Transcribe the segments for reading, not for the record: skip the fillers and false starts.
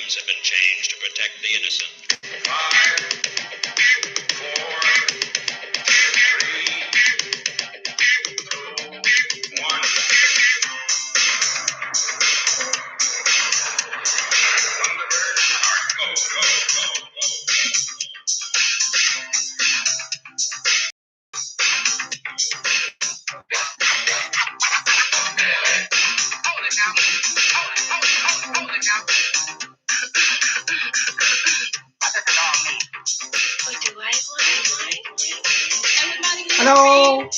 names have been changed to protect the innocent. 5, 4, 3, 2, 1. Thunderbirds are go, go, go, go. Hold it now. Hold it now. Hello.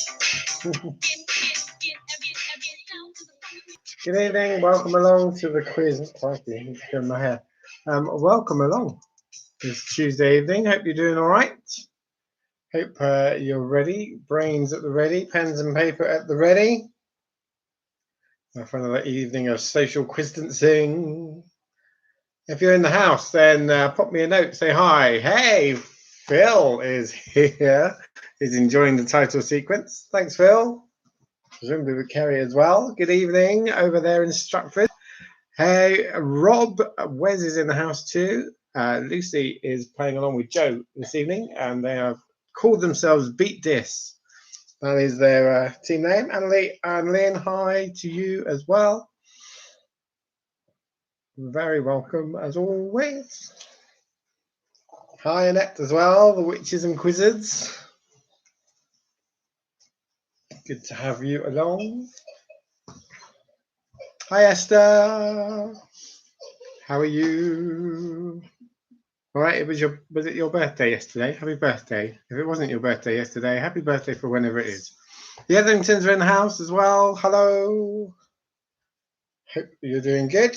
Good evening. Welcome along to the quiz. Crikey, doing my hair. Welcome along. It's Tuesday evening. Hope you're doing all right. Hope you're ready. Brains at the ready. Pens and paper at the ready. For another evening of social quiz-dancing. If you're in the house, then pop me a note. Say hi. Hey, Phil is here. He's enjoying the title sequence. Thanks, Phil. Presumably with Kerry as well. Good evening over there in Stratford. Hey, Rob. Wes is in the house too. Lucy is playing along with Joe this evening, and they have called themselves Beat This. That is their team name. Annalie and Lynn, hi to you as well. Very welcome as always. Hi, Annette as well, the Witches and Quizzards. Good to have you along. Hi, Esther. How are you? All right, was it your birthday yesterday? Happy birthday. If it wasn't your birthday yesterday, happy birthday for whenever it is. The Etheringtons are in the house as well. Hello. Hope you're doing good.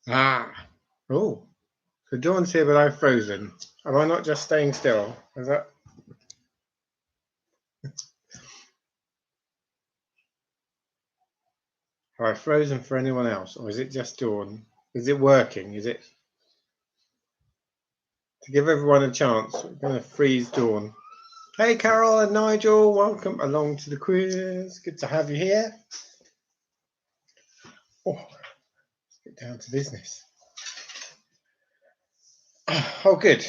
Oh. So Dawn's here, but I've frozen. Am I not just staying still? Is that? Have I frozen for anyone else, or is it just Dawn? Is it working? Is it? To give everyone a chance, we're going to freeze Dawn. Hey, Carol and Nigel, welcome along to the quiz. Good to have you here. Oh, let's get down to business. Oh, good.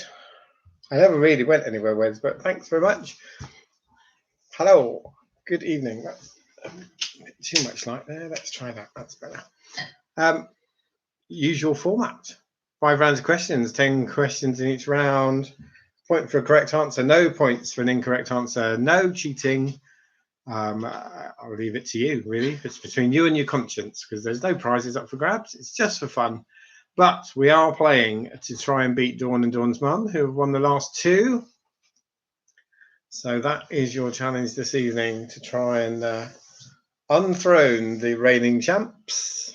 I never really went anywhere, Wes, but thanks very much. Hello. Good evening. That's a bit too much light there. Let's try that. That's better. Usual format. 5 rounds of questions, 10 questions in each round. Point for a correct answer, no points for an incorrect answer, no cheating. I'll leave it to you, really. It's between you and your conscience, because there's no prizes up for grabs. It's just for fun. But we are playing to try and beat Dawn and Dawn's mum, who have won the last 2. So that is your challenge this evening, to try and unthrone the reigning champs.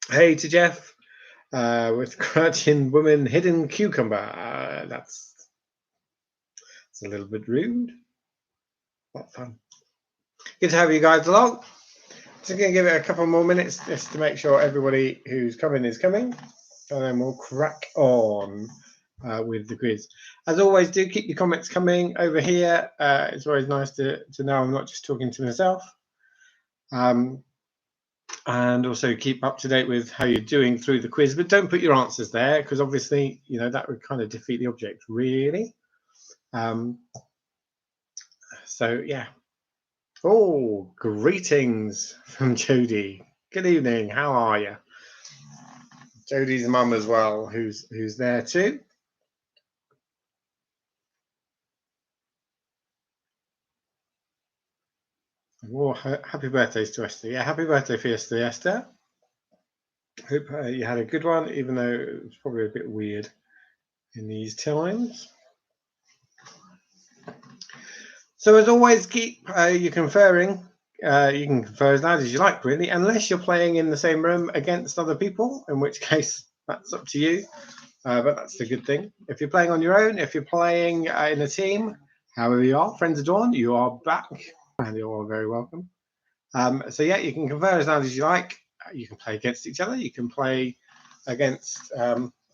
Hey to Jeff, with crouching woman, hidden cucumber. That's a little bit rude. Not fun. Good to have you guys along. Just going to give it a couple more minutes just to make sure everybody who's coming is coming, and then we'll crack on with the quiz. As always, do keep your comments coming over here. It's always nice to know I'm not just talking to myself. And also keep up to date with how you're doing through the quiz, but don't put your answers there, because obviously, you know, that would kind of defeat the object, really. So yeah. Oh, greetings from Jodie. Good evening. How are you? Jodie's mum as well, who's there too. Oh, happy birthdays to Esther. Yeah, happy birthday for yesterday, Esther. Hope you had a good one, even though it was probably a bit weird in these times. So as always, keep you conferring. You can confer as loud as you like, really, unless you're playing in the same room against other people, in which case that's up to you. But that's the good thing. If you're playing on your own, if you're playing in a team, however you are, friends of Dawn, you are back, and you're all very welcome. So yeah, you can confer as loud as you like. You can play against each other. You can play against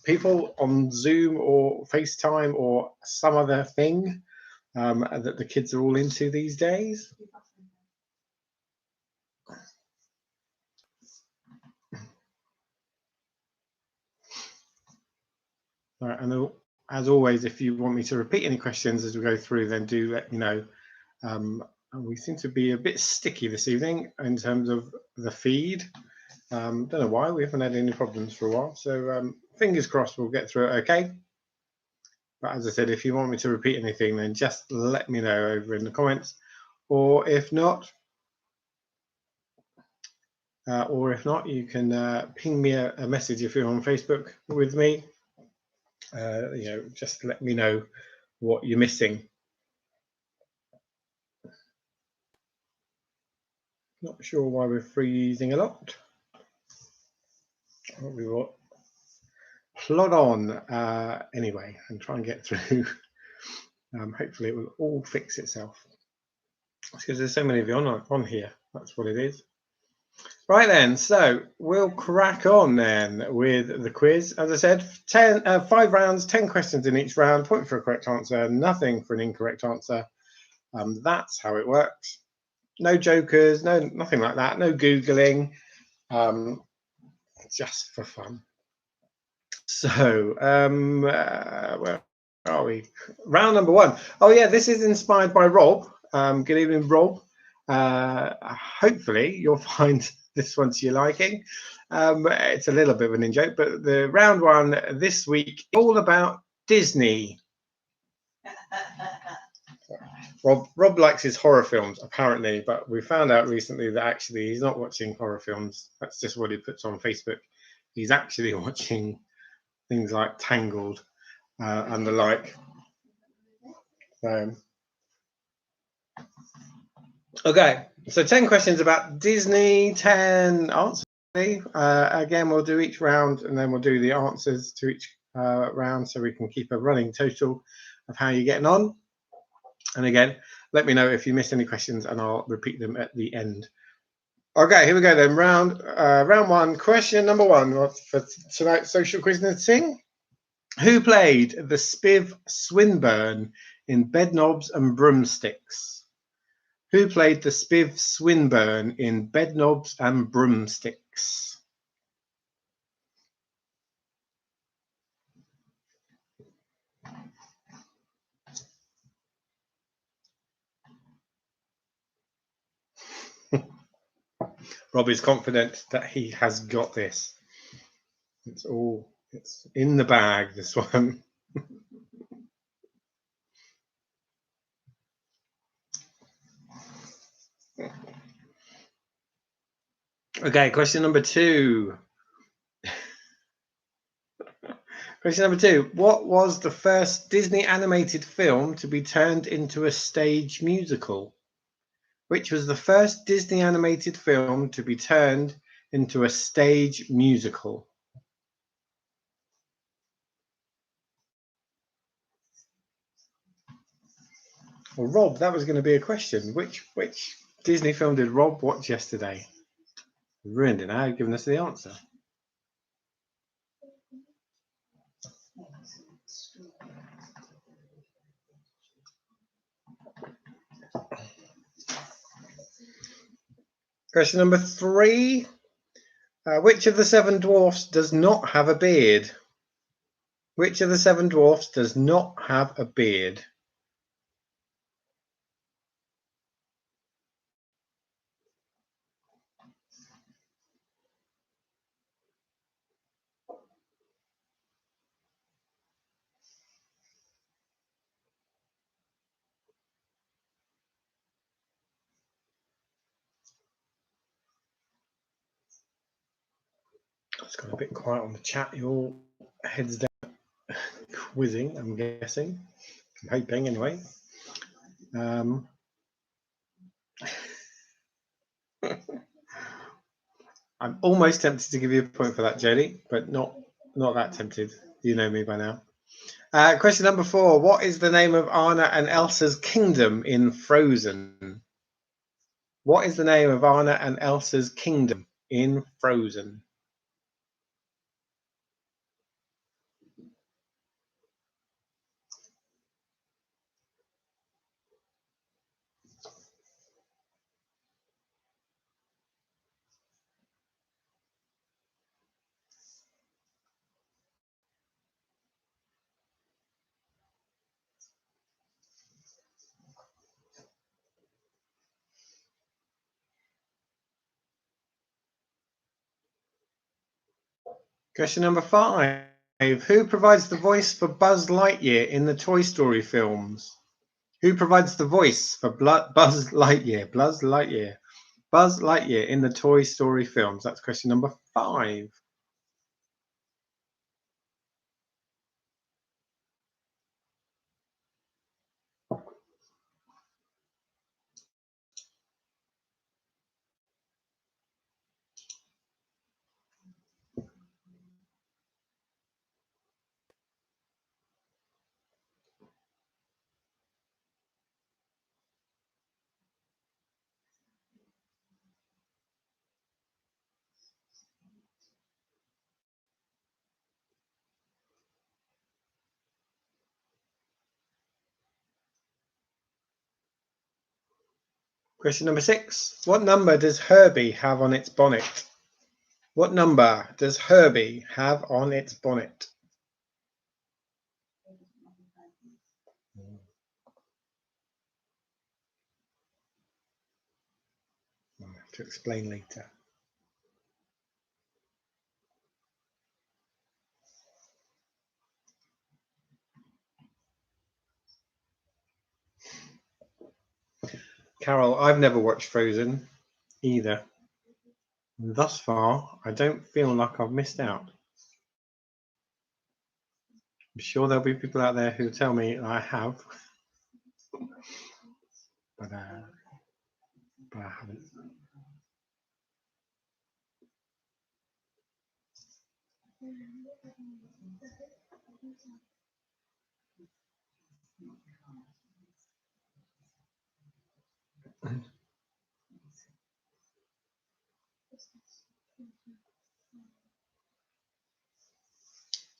people on Zoom or FaceTime or some other thing that the kids are all into these days. And as always, if you want me to repeat any questions as we go through, then do let me know. We seem to be a bit sticky this evening in terms of the feed. Don't know why, we haven't had any problems for a while. So fingers crossed we'll get through it okay. But as I said, if you want me to repeat anything, then just let me know over in the comments. Or if not, you can ping me a message if you're on Facebook with me. Just let me know what you're missing. Not sure why we're freezing a lot. We will plod on anyway and try and get through. Hopefully it will all fix itself. Because there's so many of you on here. That's what it is. Right then, so we'll crack on then with the quiz. As I said, 5 rounds, 10 questions in each round, point for a correct answer, nothing for an incorrect answer. That's how it works. No jokers, nothing like that, no Googling, just for fun. So, where are we? Round number 1. Oh yeah, this is inspired by Rob. Good evening, Rob. Hopefully you'll find this one to your liking. It's a little bit of an in-joke, but the round 1 this week is all about Disney. Rob likes his horror films, apparently, but we found out recently that actually he's not watching horror films. That's just what he puts on Facebook. He's actually watching things like Tangled and the like. Okay, so 10 questions about Disney, 10 answers. Again, we'll do each round and then we'll do the answers to each round so we can keep a running total of how you're getting on. And again, let me know if you missed any questions and I'll repeat them at the end. Okay, here we go then. Round 1, question number 1 for tonight's social quiznancing. Who played the Spiv Swinburne in Bedknobs and Broomsticks? Who played the Spiv Swinburne in Bedknobs and Broomsticks? Rob is confident that he has got this. It's in the bag, this one. Okay, question number 2. Question number 2. What was the first Disney animated film to be turned into a stage musical? Which was the first Disney animated film to be turned into a stage musical? Well, Rob, that was going to be a question. Which Disney film did Rob watch yesterday? Ruined it now, giving us the answer. Question number 3. Which of the 7 dwarfs does not have a beard? Which of the 7 dwarfs does not have a beard? It's got a bit quiet on the chat. Your heads down quizzing, I'm guessing. I'm hoping, anyway. I'm almost tempted to give you a point for that, Jodie, but not that tempted. You know me by now. Question number 4. What is the name of Anna and Elsa's kingdom in Frozen? What is the name of Anna and Elsa's kingdom in Frozen? Question number 5. Who provides the voice for Buzz Lightyear in the Toy Story films? Who provides the voice for Buzz Lightyear? Buzz Lightyear. Buzz Lightyear in the Toy Story films. That's question number 5. Question number 6. What number does Herbie have on its bonnet? What number does Herbie have on its bonnet? I'll have to explain later. Carol, I've never watched Frozen either. Thus far, I don't feel like I've missed out. I'm sure there'll be people out there who tell me I have, but I haven't.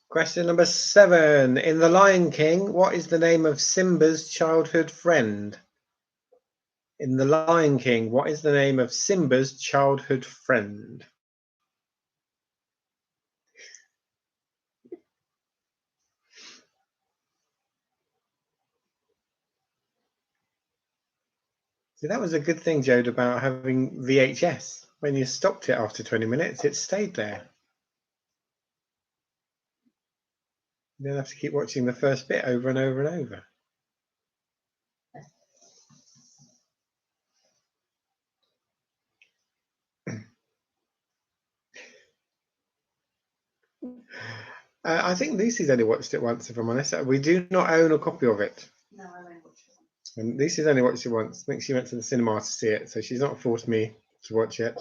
Question number 7. In The Lion King, what is the name of Simba's childhood friend? In The Lion King, what is the name of Simba's childhood friend? See, that was a good thing, Jode, about having VHS. When you stopped it after 20 minutes, it stayed there. You don't have to keep watching the first bit over and over and over. I think Lucy's only watched it once, if I'm honest. We do not own a copy of it. No, I only watched it. And Lucy's only watched it once. I think she went to the cinema to see it, so she's not forced me to watch it.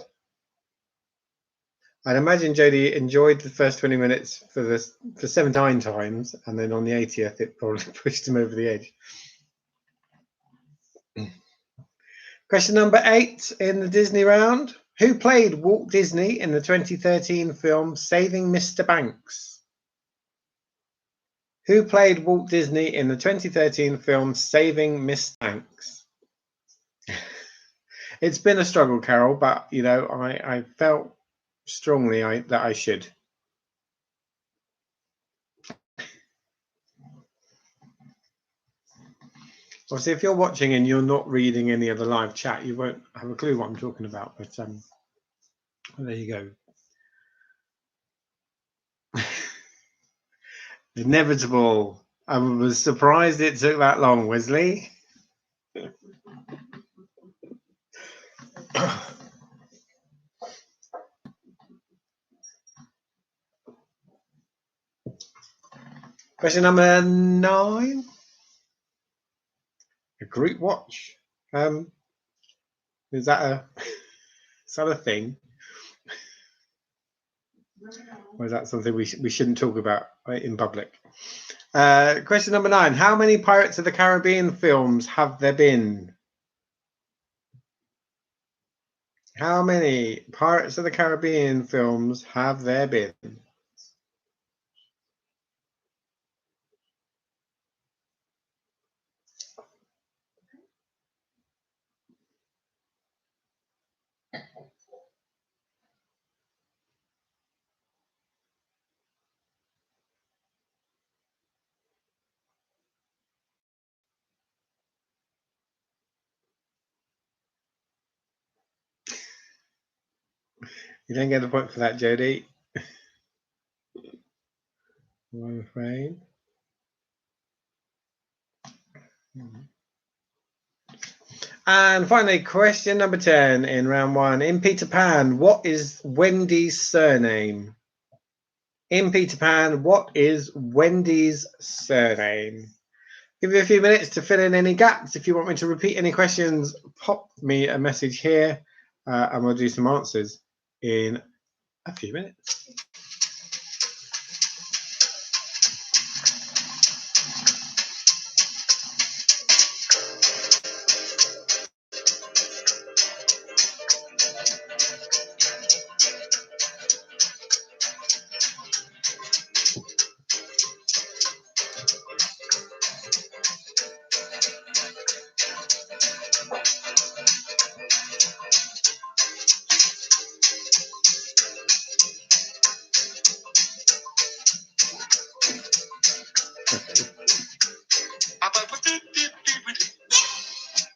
I'd imagine Jodie enjoyed the first 20 minutes for 79 times, and then on the 80th, it probably pushed him over the edge. Question number 8 in the Disney round. Who played Walt Disney in the 2013 film Saving Mr. Banks? Who played Walt Disney in the 2013 film Saving Mr. Banks? It's been a struggle, Carol, but you know, I felt strongly that I should. Obviously, if you're watching and you're not reading any of the live chat, you won't have a clue what I'm talking about. But there you go. Inevitable. I was surprised it took that long, Wesley. Question number 9. A group watch. Is that a thing? Or is that something we shouldn't talk about in public? Question number 9. How many Pirates of the Caribbean films have there been? How many Pirates of the Caribbean films have there been? You don't get the point for that, Jodie. I'm afraid. And finally, question number 10 in round 1. In Peter Pan, what is Wendy's surname? In Peter Pan, what is Wendy's surname? Give you a few minutes to fill in any gaps. If you want me to repeat any questions, pop me a message here and we'll do some answers in a few minutes.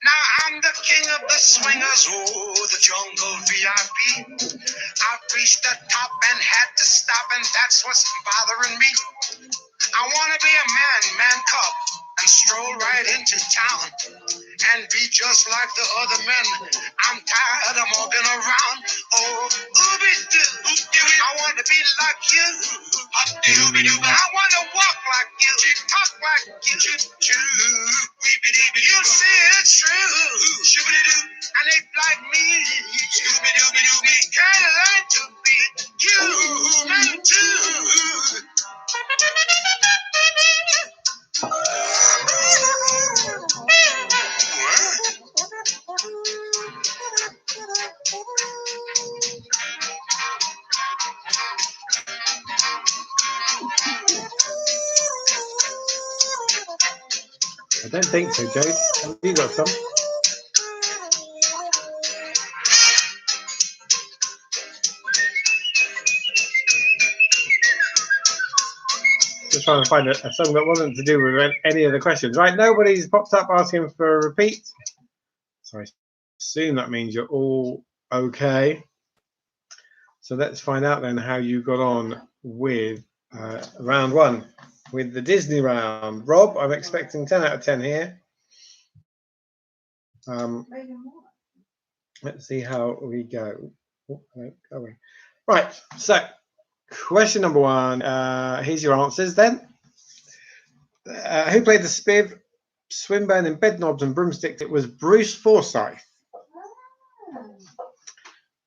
Now I'm the king of the swingers, oh, the jungle VIP. I reached the top and had to stop, and that's what's bothering me. I want to be a man cub, and stroll right into town and be just like the other men. I'm tired of walking around. Oh, ooby-doo. I want to be like you. I want to walk like you, talk like you. You see it's true. And they like me. Can't learn to be human too. I don't think so, Joe. Have you got some? Just trying to find a song that wasn't to do with any of the questions. Right, nobody's popped up asking for a repeat. So I assume that means you're all okay. So let's find out then how you got on with round 1, with the Disney round. Rob, I'm expecting 10 out of 10 here. Let's see how we go. Oh, no, go away. Right, so question number 1. Here's your answers then. Who played the Spiv, Swinburne in Bedknobs and Broomsticks? It was Bruce Forsyth.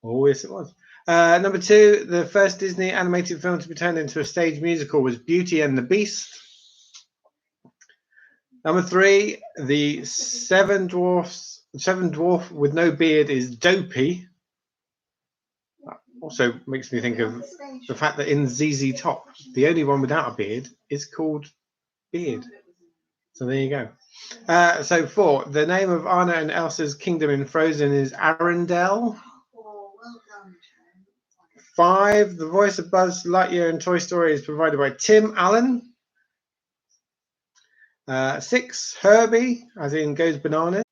Oh, yes, it was. Number 2, the first Disney animated film to be turned into a stage musical was Beauty and the Beast. Number 3, the seven dwarf with no beard is Dopey. That also makes me think of the fact that in ZZ Top, the only one without a beard is called Beard. So there you go. So 4, the name of Anna and Elsa's kingdom in Frozen is Arendelle. 5, the voice of Buzz Lightyear in Toy Story is provided by Tim Allen. 6, Herbie, as in goes bananas.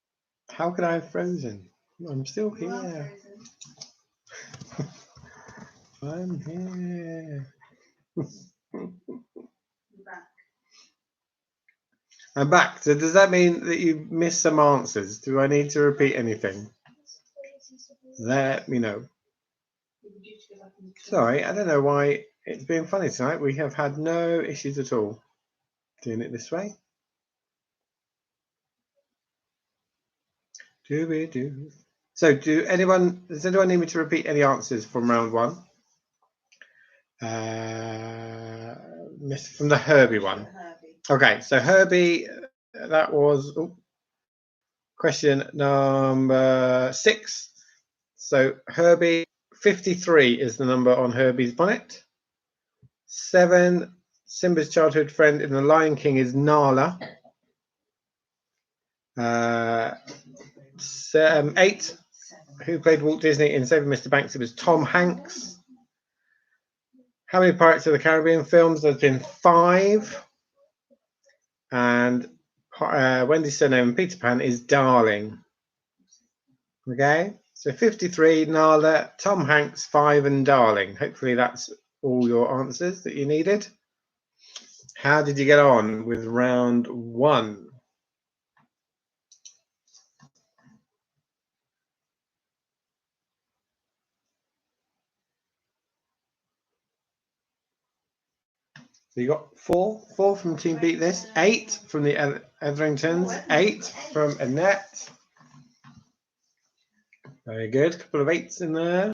How could I have Frozen? I'm still here. I'm here. I'm back. So does that mean that you missed some answers? Do I need to repeat anything? Let me know. Sorry, I don't know why it's being funny tonight. We have had no issues at all doing it this way. So does anyone need me to repeat any answers from round 1? From the Herbie one. Okay, so Herbie, that was question number 6. So Herbie, 53 is the number on Herbie's bonnet. 7, Simba's childhood friend in The Lion King is Nala. 8, who played Walt Disney in Saving Mr. Banks? It was Tom Hanks. How many Pirates of the Caribbean films? There's been 5. And Wendy's surname in Peter Pan is Darling. Okay, so 53, Nala, Tom Hanks, 5, and Darling. Hopefully that's all your answers that you needed. How did you get on with round 1? So you got 4 from Team Beat This, 8 from the Etheringtons, 8 from Annette. Very good. Couple of 8s in there.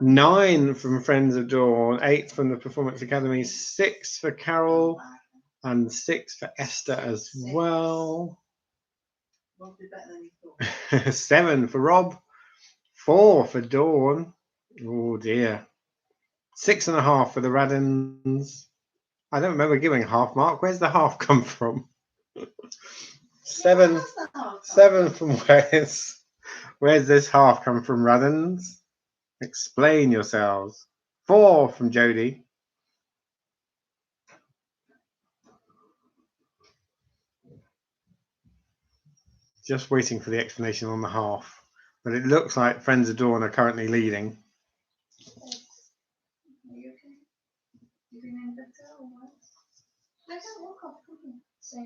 9 from Friends of Dawn, 8 from the Performance Academy, 6 for Carol, and 6 for Esther as well. 7 for Rob, 4 for Dawn. Oh dear. 6.5 for the Radins. I don't remember giving a half mark. Where's the half come from? 7 from Wes. Where's this half come from, Radins? Explain yourselves. 4 from Jodie. Just waiting for the explanation on the half. But it looks like Friends of Dawn are currently leading. Are you okay? You feeling better or what? I don't walk off, so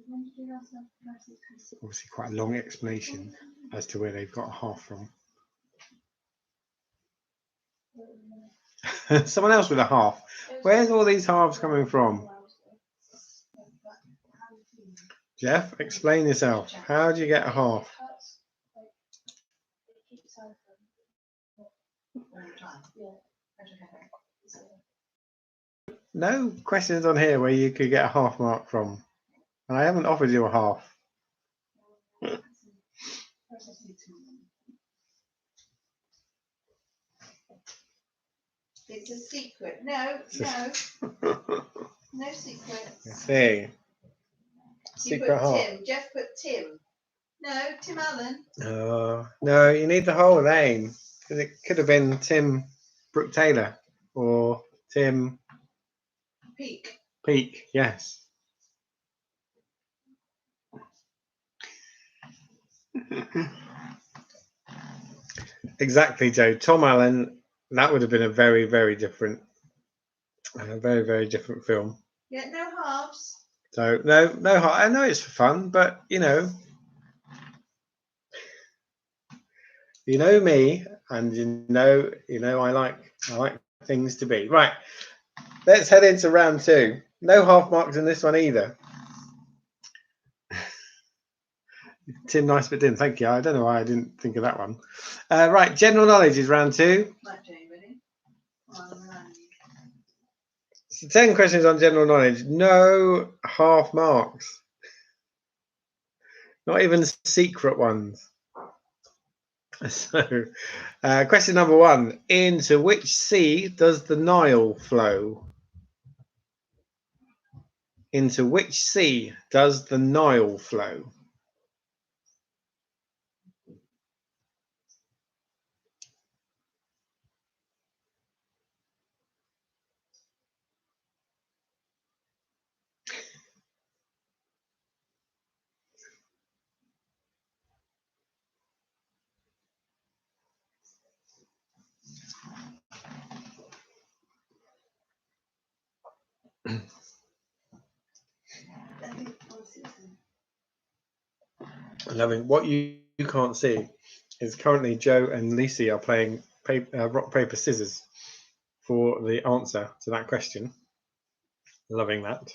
when did you last have Obviously quite a long explanation as to where they've got a half from. Someone else with a half. Where's all these halves coming from? Jeff, explain yourself. How do you get a half? No questions on here where you could get a half mark from. And I haven't offered you a half. It's a secret. No secrets. I see. You Secret put half. Tim. Jeff put Tim. No, Tim Allen. No, you need the whole name. Because it could have been Tim Brooke Taylor or Tim Peake, yes. Exactly, Joe. Tom Allen, that would have been a very, very different film. Yeah, no halves. So no, I know it's for fun, but you know me, and you know I like things to be right. Let's head into round 2. No half marks in this one either. Tim, nice but didn't. Thank you. I don't know why I didn't think of that one. Right, general knowledge is round 2. So 10 questions on general knowledge. No half marks. Not even secret ones. So, question number 1. Into which sea does the Nile flow? Into which sea does the Nile flow? Loving what you can't see is currently Joe and Lisi are playing rock paper scissors for the answer to that question. Loving that.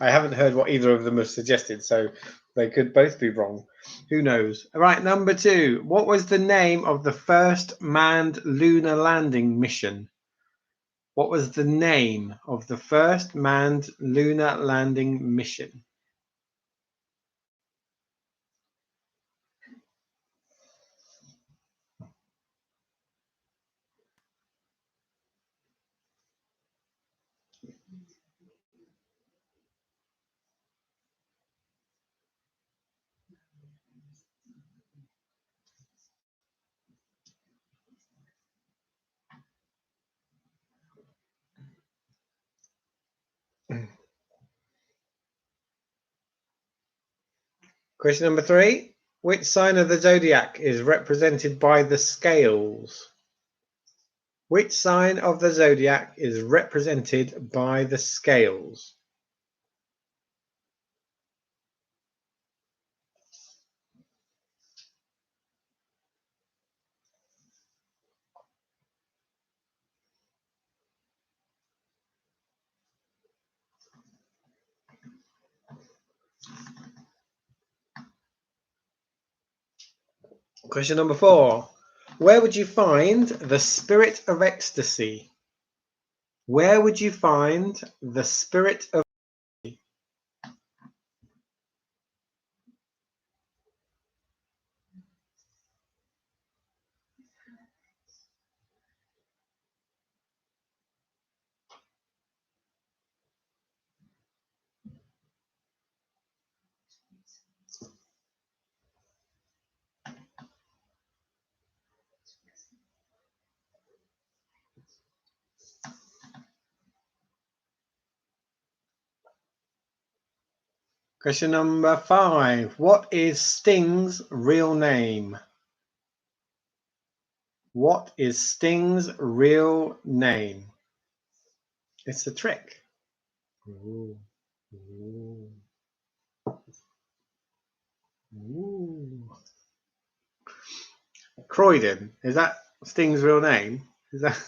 I haven't heard what either of them have suggested, so they could both be wrong. Who knows? All right, number 2. What was the name of the first manned lunar landing mission? What was the name of the first manned lunar landing mission? Question number 3. Which sign of the zodiac is represented by the scales? Which sign of the zodiac is represented by the scales? Question number 4. Where would you find the spirit of ecstasy? Where would you find the spirit of ecstasy? Question number 5. What is Sting's real name? What is Sting's real name? It's a trick. Ooh. Ooh. Ooh. Croydon. Is that Sting's real name? Is that?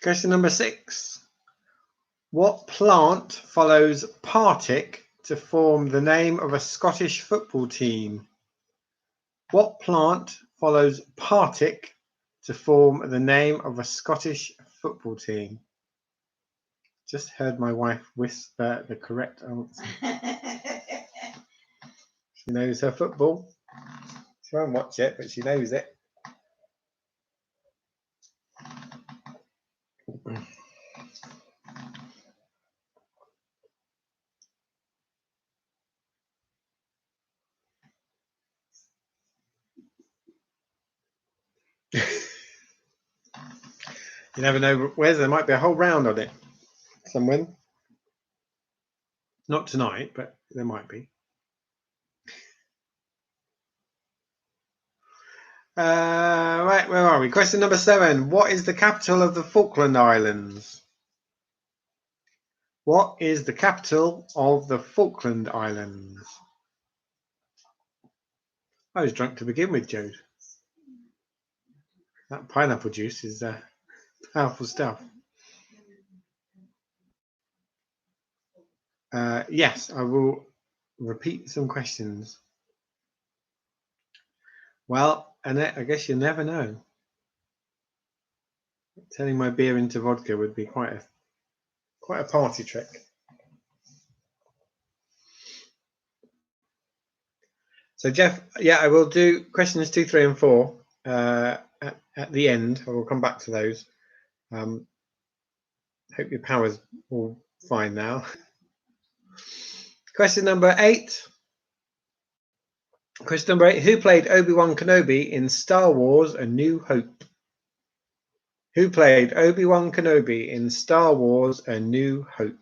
Question number 6. What plant follows Partick to form the name of a Scottish football team? What plant follows Partick to form the name of a Scottish football team? Just heard my wife whisper the correct answer. She knows her football. She won't watch it, but she knows it. You never know where there might be a whole round on it. Some win. Not tonight, but there might be. Right, where are we? Question number 7. What is the capital of the Falkland Islands? What is the capital of the Falkland Islands? I was drunk to begin with, Jode. That pineapple juice is powerful stuff. Yes, I will repeat some questions. Well, Annette, I guess you never know. Turning my beer into vodka would be quite a party trick. So Jeff, yeah, I will do questions 2, 3, and 4 at the end. I will come back to those. Hope your power's all fine now. Question number 8. Question number 8. Who played Obi-Wan Kenobi in Star Wars: A New Hope? Who played Obi-Wan Kenobi in Star Wars: A New Hope?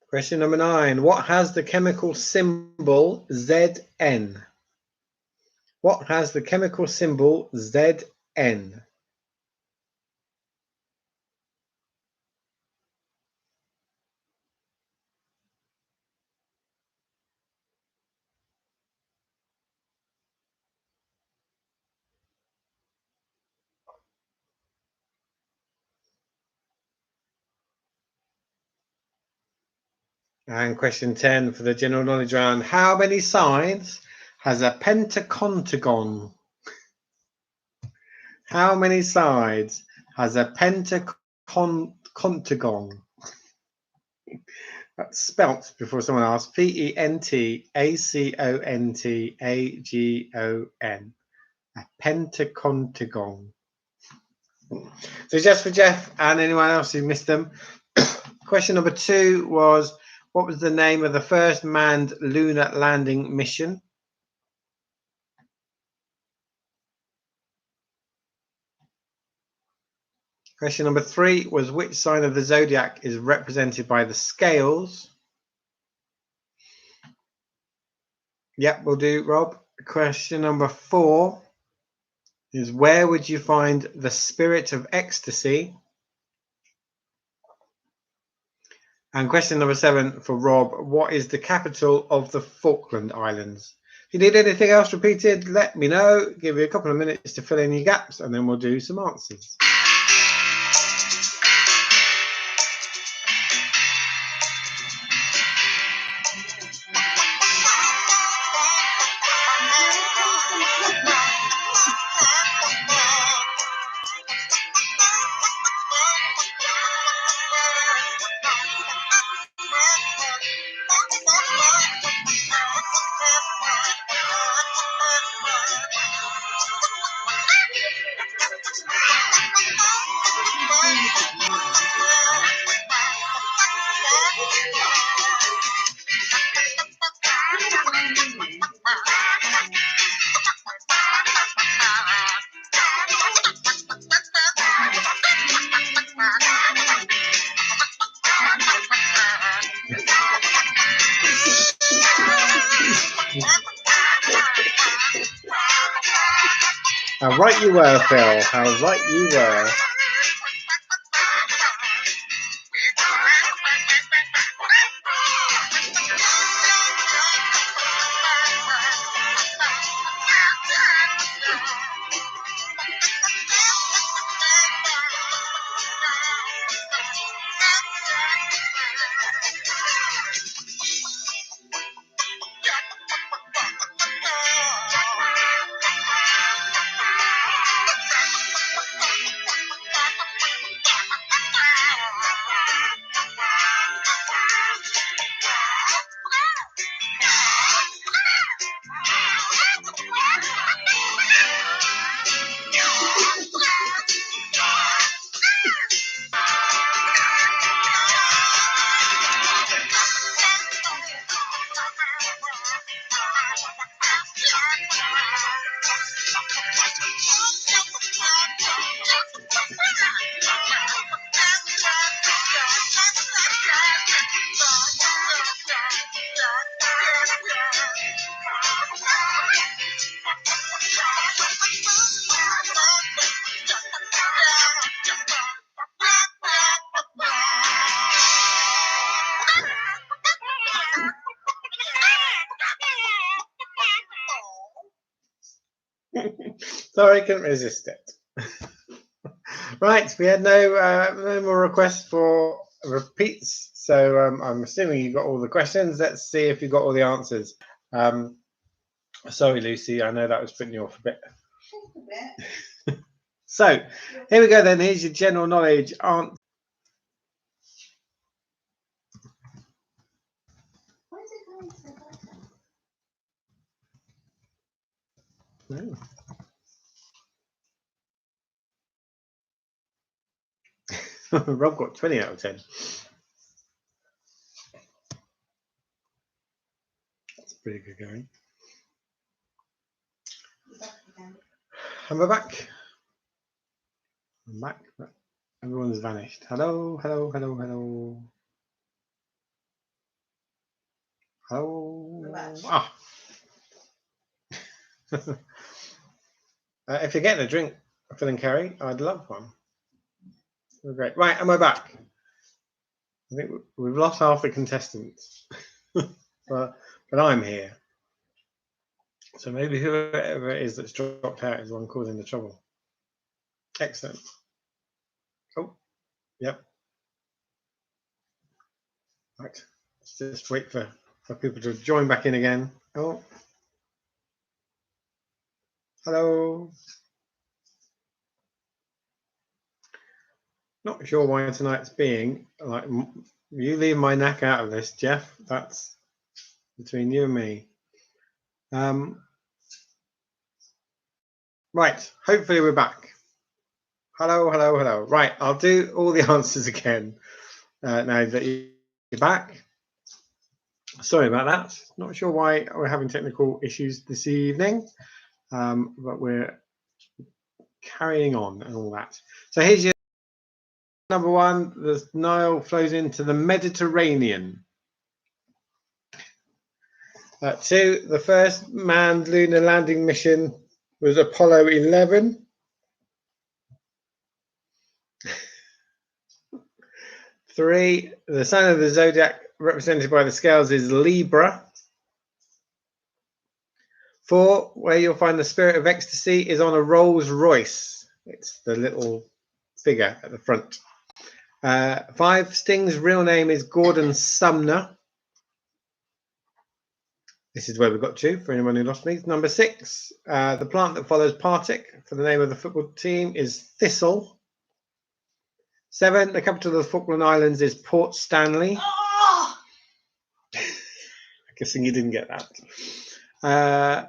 Question number 9. What has the chemical symbol Zn? What has the chemical symbol Zn? And question 10 for the general knowledge round. How many sides has a pentacontagon? How many sides has a pentacontagon? That's spelt before someone asks. Pentacontagon. A pentacontagon. So just for Jeff and anyone else who missed them, question number 2 was, what was the name of the first manned lunar landing mission? Question number 3 was, which sign of the zodiac is represented by the scales? Yep, we'll do, Rob. Question number 4 is, where would you find the spirit of ecstasy? And question number 7 for Rob, what is the capital of the Falkland Islands? If you need anything else repeated, let me know. Give you a couple of minutes to fill in your gaps, and then we'll do some answers. How right you were, Phil. How right you were. Sorry, couldn't resist it. Right, we had no more requests for repeats, so I'm assuming you got all the questions. Let's see if you got all the answers. Sorry, Lucy, I know that was putting you off a bit. So here we go then. Here's your general knowledge answer. Why is it going so bad? No. Rob got 20 out of 10. That's pretty good going. And we're back. I'm back. Everyone's vanished. Hello, hello, hello, hello. Hello. Ah. If you're getting a drink, Phil and Kerry, I'd love one. Great. Right, am I back? I think we've lost half the contestants, but I'm here. So maybe whoever it is that's dropped out is the one causing the trouble. Excellent. Oh, yep. Right. Let's just wait for people to join back in again. Oh. Hello. Not sure why tonight's being like You leave my knack out of this, Jeff. That's between you and me. Right, hopefully we're back. Hello, hello, hello. Right, I'll do all the answers again now that you're back. Sorry about that. Not sure why we're having technical issues this evening, but we're carrying on and all that. So here's your number one. The Nile flows into the Mediterranean. 2, the first manned lunar landing mission was Apollo 11. 3, the sign of the zodiac represented by the scales is Libra. 4, where you'll find the Spirit of Ecstasy is on a Rolls Royce. It's the little figure at the front. 5, Sting's real name is Gordon Sumner. This is where we got to, for anyone who lost me. Number 6, the plant that follows Partick for the name of the football team is Thistle. 7, the capital of the Falkland Islands is Port Stanley. Oh! I'm guessing you didn't get that.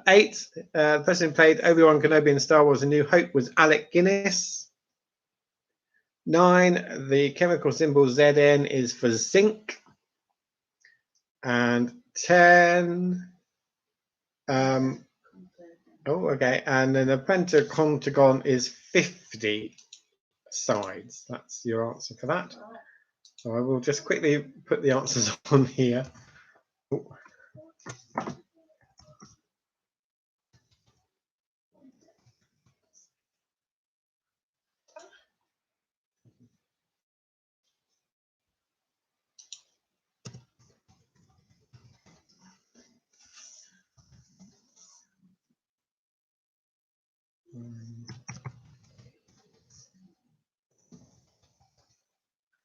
8, the person who played Obi-Wan Kenobi in Star Wars A New Hope was Alec Guinness. 9, the chemical symbol Zn is for zinc. And 10, okay, and then the pentagon is 50 sides. That's your answer for that. So I will just quickly put the answers on here. Oh.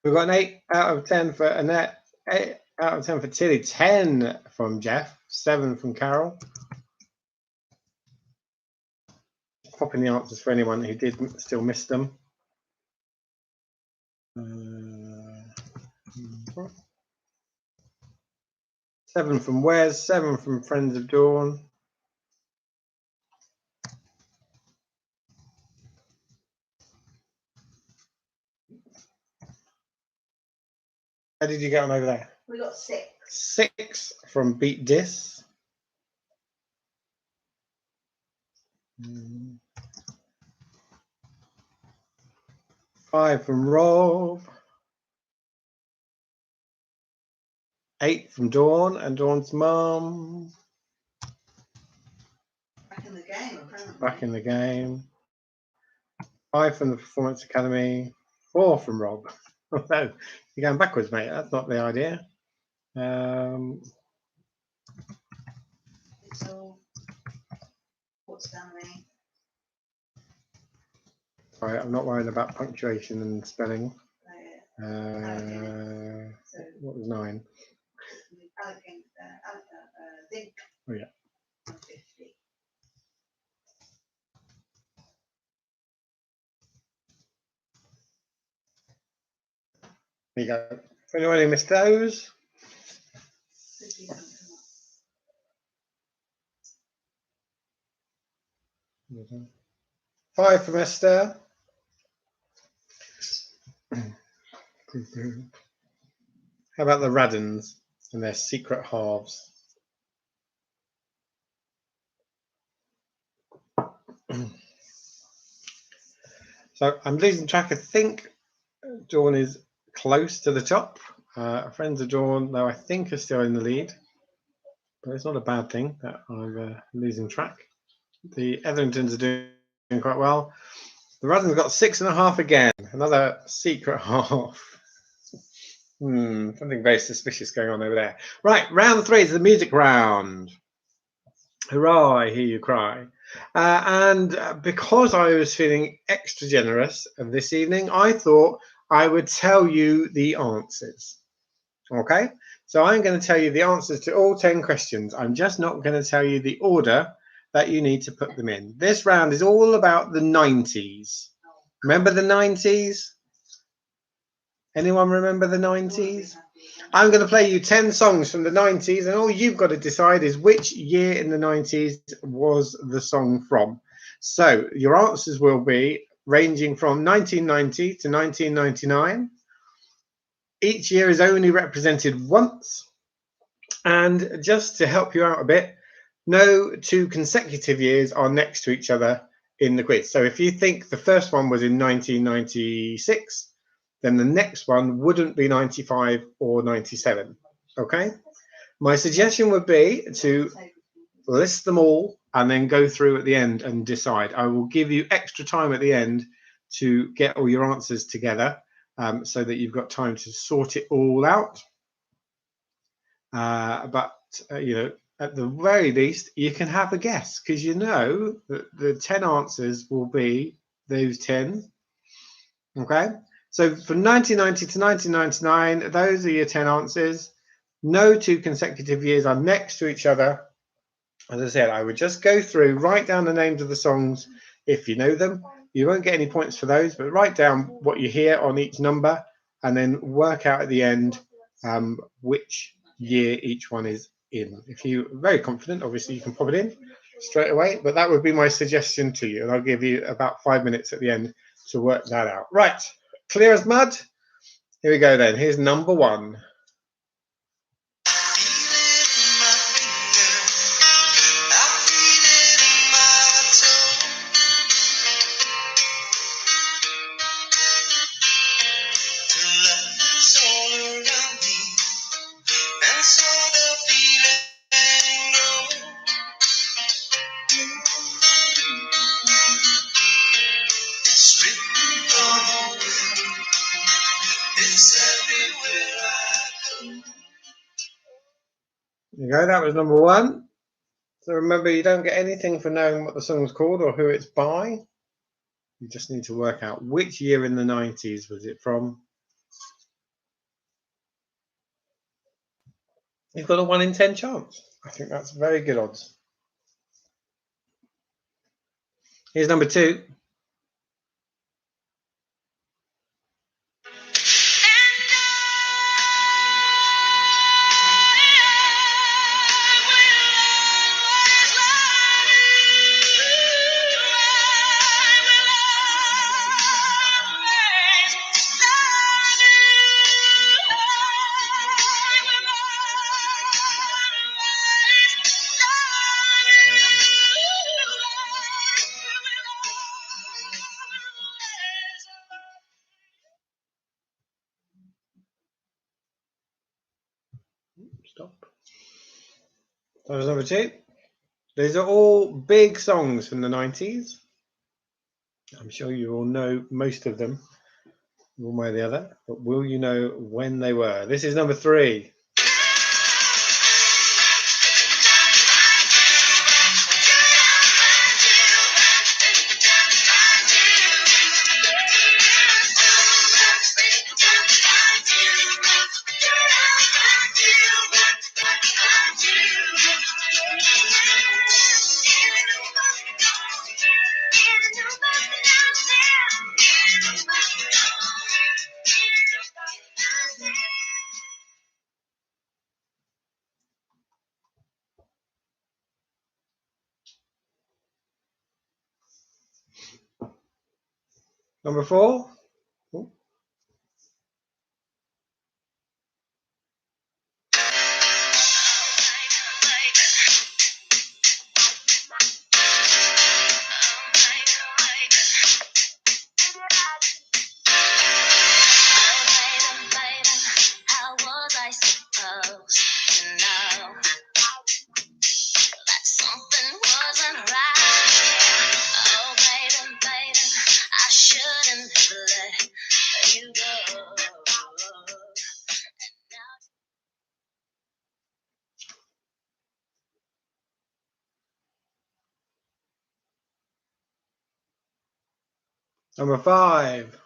We've got an 8 out of 10 for Annette, 8 out of 10 for Tilly, 10 from Jeff, 7 from Carol. Pop in the answers for anyone who did still miss them. 7 from Wes, 7 from Friends of Dawn. How did you get on over there? We got 6. 6 from Beat Dis. 5 from Rob. 8 from Dawn and Dawn's mum. Back in the game, apparently. Back in the game. 5 from the Performance Academy. 4 from Rob. No, you're going backwards, mate. That's not the idea. It's all what's Stanley. Sorry, I'm not worried about punctuation and spelling. So, What was 9? Zinc. Oh, yeah. 50. There you go. For anyone who missed those. 5 from Esther. How about the Raddens and their secret halves? So I'm losing track. I think Dawn is close to the top. Friends of Dawn, though, I think are still in the lead. But it's not a bad thing that I'm losing track. The Etheringtons are doing quite well. The Raddens got 6.5 again. Another secret half. Something very suspicious going on over there. Right, round 3 is the music round. Hurrah, I hear you cry. And because I was feeling extra generous this evening, I thought I would tell you the answers. Okay, so I'm going to tell you the answers to all 10 questions. I'm just not going to tell you the order that you need to put them in. This round is all about the 90s. Remember the 90s? Anyone remember the 90s? I'm going to play you 10 songs from the 90s, and all you've got to decide is which year in the 90s was the song from. So your answers will be ranging from 1990 to 1999. Each year is only represented once. And just to help you out a bit, no two consecutive years are next to each other in the quiz. So if you think the first one was in 1996, then the next one wouldn't be 95 or 97. Okay? My suggestion would be to list them all and then go through at the end and decide. I will give you extra time at the end to get all your answers together, so that you've got time to sort it all out. But you know, at the very least, you can have a guess, because you know that the 10 answers will be those 10. Okay, so from 1990 to 1999, those are your 10 answers. No two consecutive years are next to each other. As I said, I would just go through, write down the names of the songs if you know them. You won't get any points for those, but write down what you hear on each number and then work out at the end which year each one is in. If you're very confident, obviously you can pop it in straight away, but that would be my suggestion to you, and I'll give you about 5 minutes at the end to work that out. Right, clear as mud? Here we go then. Here's number one. There you go, that was number one. So remember, you don't get anything for knowing what the song's called or who it's by. You just need to work out which year in the 90s was it from. You've got a 1 in 10 chance. I think that's very good odds. Here's number two. Stop. That was number two. These are all big songs from the 90s. I'm sure you all know most of them, one way or the other, but will you know when they were? This is number three. Number four. Ooh. Number five.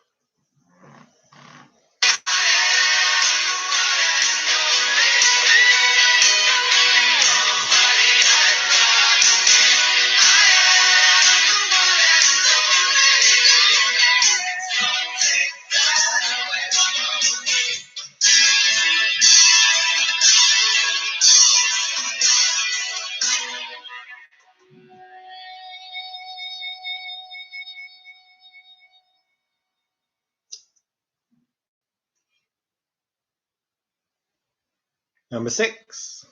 Number 6.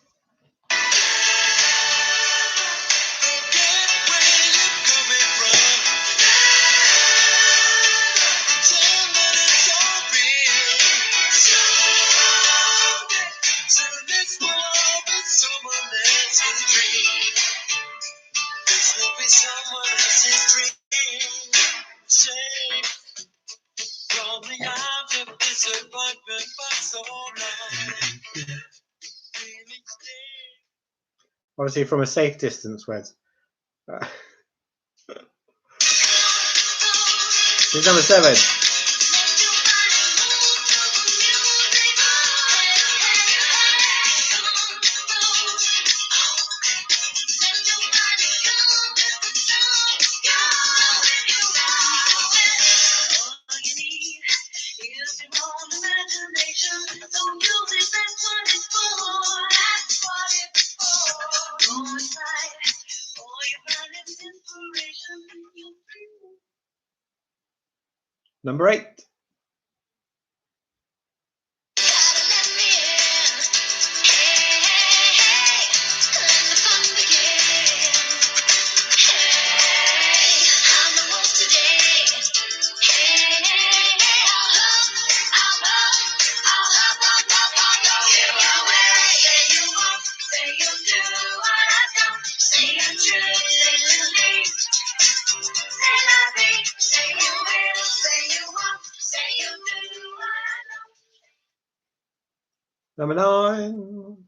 Obviously from a safe distance, Wes. Here's number 7. Number 8. Number 9.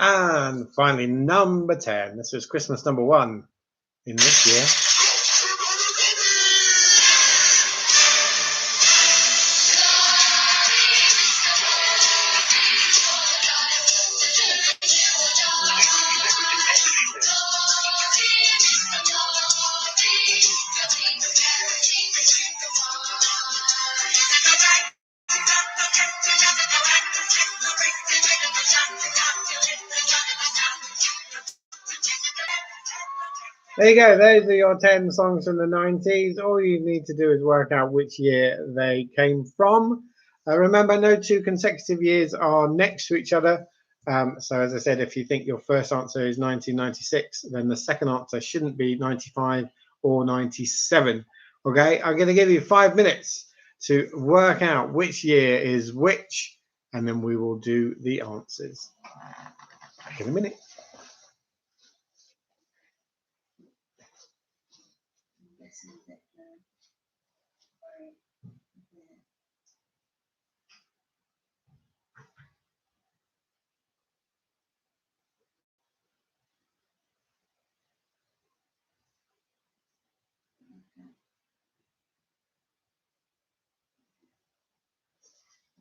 And finally, number 10. This was Christmas number 1 in this year. There you go. Those are your 10 songs from the 90s. All you need to do is work out which year they came from. Remember, no 2 consecutive years are next to each other. So as I said, if you think your first answer is 1996, then the second answer shouldn't be 95 or 97. Okay, I'm going to give you 5 minutes to work out which year is which, and then we will do the answers. Back in a minute.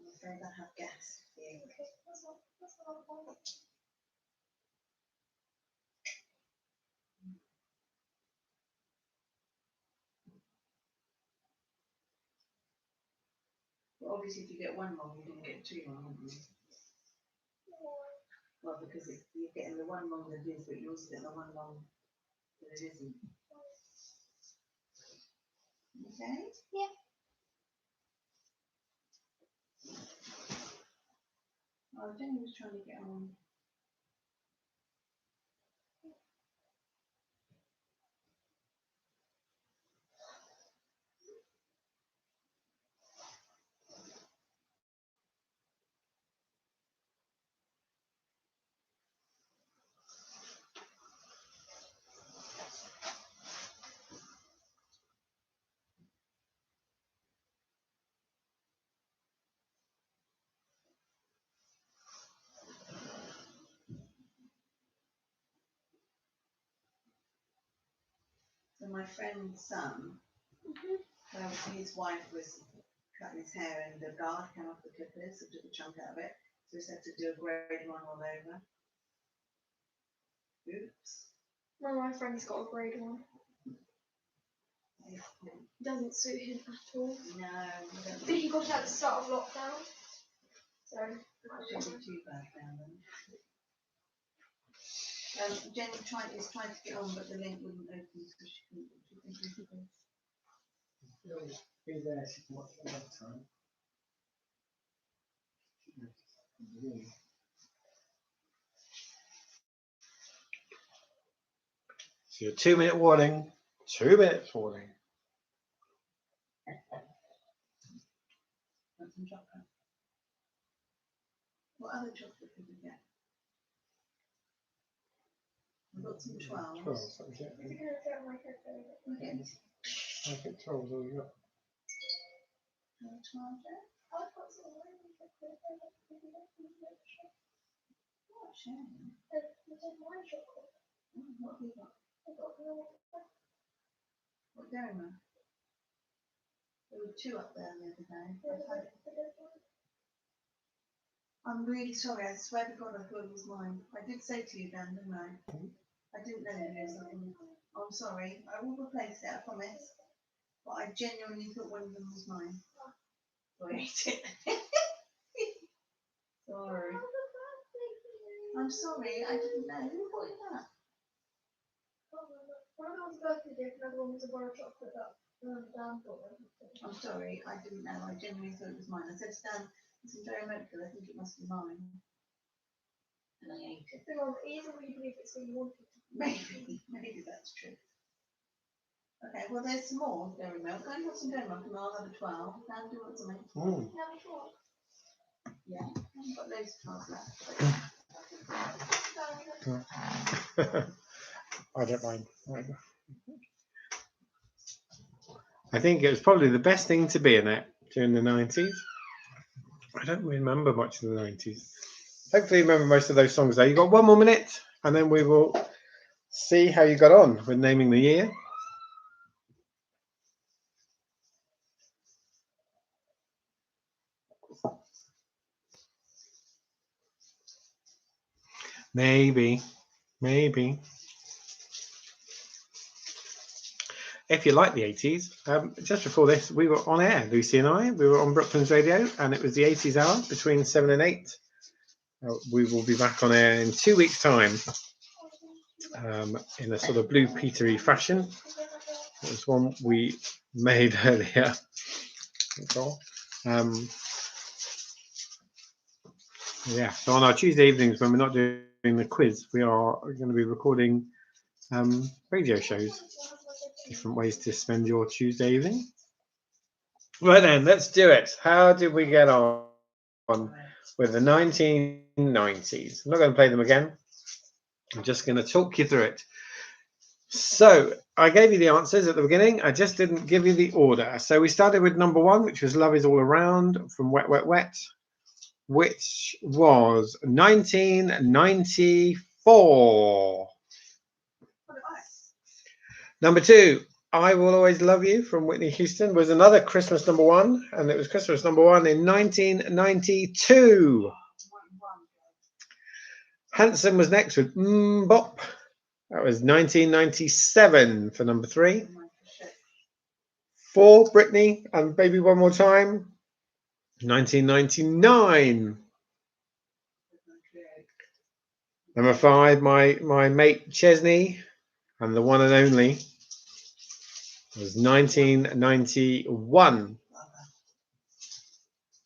I'm afraid I have guessed. Well, obviously, if you get one wrong, you're going to get 2 wrong, aren't you? Well, because you're getting the one wrong that it is, but you're also getting the one wrong that it isn't. Okay? Yeah. Oh, Jenny was trying to get on. So my friend's son, his wife was cutting his hair and the guard came off the clippers, so took a chunk out of it. Just had to do a grade 1 all over. Oops. One of my friends got a grade 1. Doesn't suit him at all. No, But he got it at the start of lockdown. So, that shouldn't be too bad now then. Jenny is trying to get on, but the link wouldn't open, so she couldn't. Be there, she can watch it another time. So your 2-minute warning. 2 minutes warning. Want some chocolate? What other chocolate could we get? We've got some 12. 12, that was it. is it going to fit on my head though? Okay. I think 12 is all we got. 12 there? I've got some already. What shame. This is my chocolate. What have you got? I've got vanilla. What dairy milk? There were 2 up there the other day. I'm really sorry, I swear to God I thought it was mine. I did say to you then, didn't I? I didn't know it was something. I'm sorry, I will replace it, I promise. But I genuinely thought one of them was mine. So I ate it. Sorry. I'm sorry, I didn't know. Who bought you that? One of them was a birthday gift, another one was a bar of chocolate that Dan bought me. I'm sorry, I didn't know. I genuinely thought it was mine. I said to Dan, it's a dairy milk, I think it must be mine. And I ate it. Hang on, it isn't really believe it's what you wanted. Maybe that's true. Okay, well there's some more dairy milk. Go and have some dairy milk and I'll have a 12. Dan, do you want something? Now before. Yeah, I haven't got loads of 12 left. I don't mind. I think it was probably the best thing to be in it during the 90s. I don't remember much of the 90s. Hopefully you remember most of those songs though. You've got 1 more minute and then we will see how you got on with naming the year. Maybe. If you like the 80s, just before this, we were on air, Lucy and I. We were on Brooklyn's radio, and it was the 80s hour between 7 and 8. We will be back on air in 2 weeks' time in a sort of Blue Petery fashion. It was one we made earlier. Yeah, so on our Tuesday evenings when we're not doing the quiz, we are going to be recording radio shows. Different ways to spend your Tuesday evening. Right then, let's do it. How did we get on with the 1990s? I'm not going to play them again. I'm just going to talk you through it. So I gave you the answers at the beginning. I just didn't give you the order. So we started with number 1, which was Love Is All Around from Wet, Wet, Wet, which was 1994. Number 2, I Will Always Love You from Whitney Houston was another Christmas number 1, and it was Christmas number 1 in 1992. Hanson was next with Bop. That was 1997 for number 3. 4, Britney and Baby One More Time, 1999. Number 5, my mate Chesney and the one and only was 1991.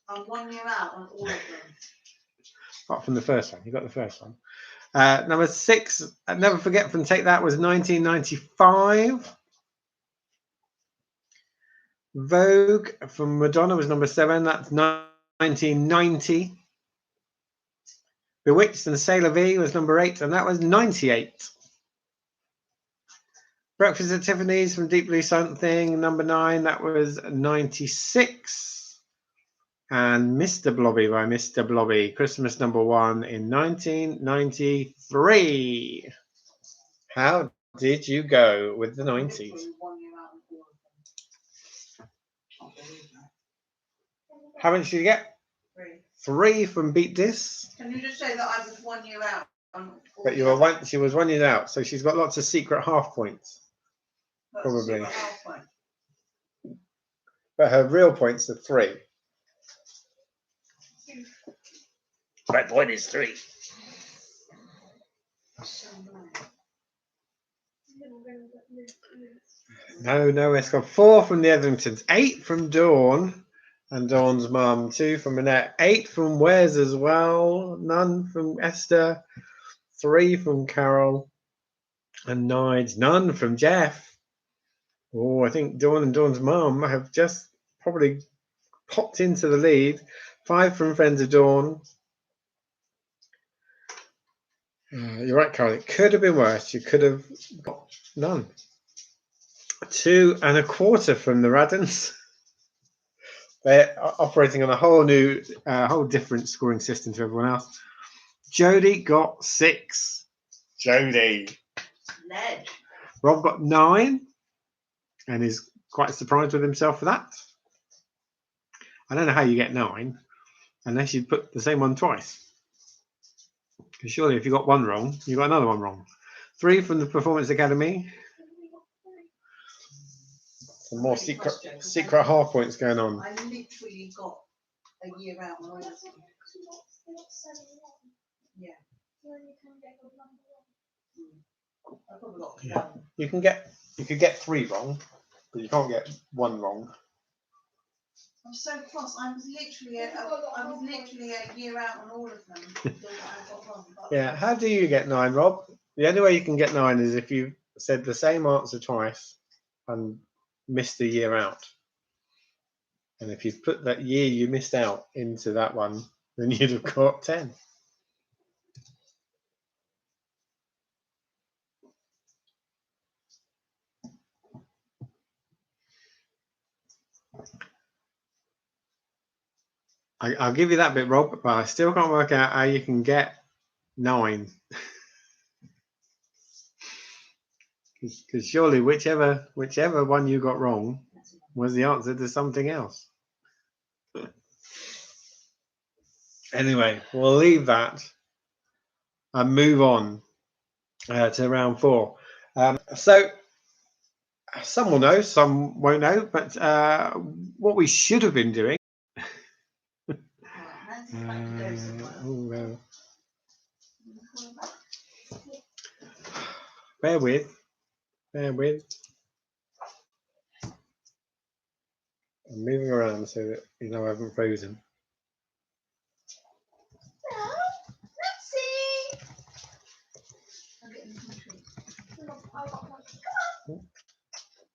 I'm 1 year out on all of them. Apart from the first one, you got the first one. Number 6, Never Forget from Take That was 1995. Vogue from Madonna was number 7. That's 1990. Bewitched and Sailor V was number 8, and that was 98. Breakfast at Tiffany's from Deep Blue Something, number 9, that was 96. And Mr. Blobby by Mr. Blobby, Christmas number 1 in 1993. How did you go with the 90s? How much did you get? 3 from Beat This. Can you just say that I was 1 year out? But you were one. She was 1 year out, so she's got lots of secret half points. Probably. But her real points are 3. My point is 3. No, Escott. 4 from the Etheringtons. 8 from Dawn and Dawn's mum. 2 from Annette. 8 from Wes as well. None from Esther. 3 from Carol. And none from Jeff. Oh, I think Dawn and Dawn's mum have just probably popped into the lead. 5 from Friends of Dawn. You're right, Carol. It could have been worse. You could have got none. 2 1/4 from the Raddens. They're operating on a whole different scoring system to everyone else. Jodie got 6. Jodie. Ledge. Rob got 9 and is quite surprised with himself for that. I don't know how you get 9 unless you put the same one twice. Because surely if you got 1 wrong, you got another one wrong. 3 from the Performance Academy. Some more secret half points going on. I literally got a year out. Yeah. I probably got 1. You could get 3 wrong, but you can't get 1 wrong. I'm so cross. I was literally a year out on all of them. Until I got wrong. Yeah. How do you get 9, Rob? The only way you can get 9 is if you said the same answer twice and missed a year out. And if you put that year you missed out into that one, then you'd have got 10. I'll give you that bit, Rob, but I still can't work out how you can get 9. Because surely whichever one you got wrong was the answer to something else. Anyway, we'll leave that and move on to round 4. So some will know, some won't know, but what we should have been doing. Bear with. I'm moving around so that you know I haven't frozen.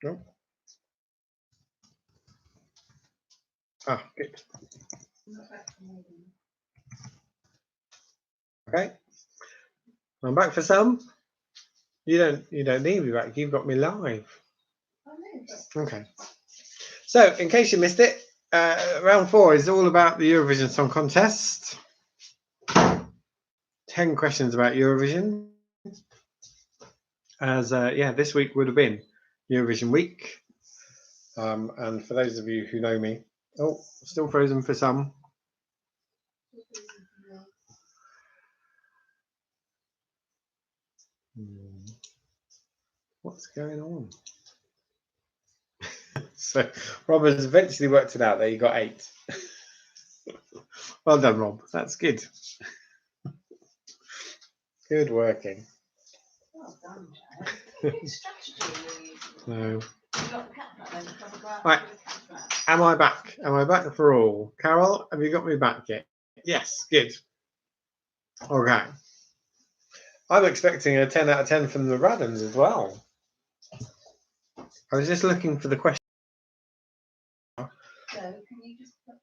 No. Ah, good. Okay. I'm back for some. You don't need me back. You've got me live. Okay. So, in case you missed it, round 4 is all about the Eurovision Song Contest. 10 questions about Eurovision. As this week would have been Eurovision week. And for those of you who know me, still frozen for some. What's going on? So Rob has eventually worked it out there. You got 8. Well done, Rob. That's good. Good working. Well done, No. Right. Am I back? Am I back for all? Carol, have you got me back yet? Yes, good. Okay. I'm expecting a 10 out of 10 from the Raddens as well. I was just looking for the question. So, can you just put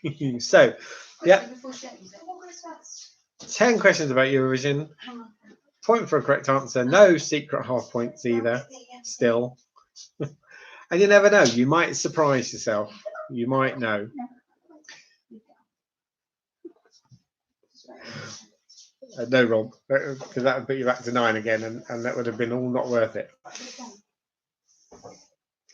the So, yeah, before she opens it? What goes first? 10 questions about Eurovision. Point for a correct answer. No secret half points either. Still. And you never know. You might surprise yourself. You might know. No, Rob, because that would put you back to 9 again, and that would have been all not worth it.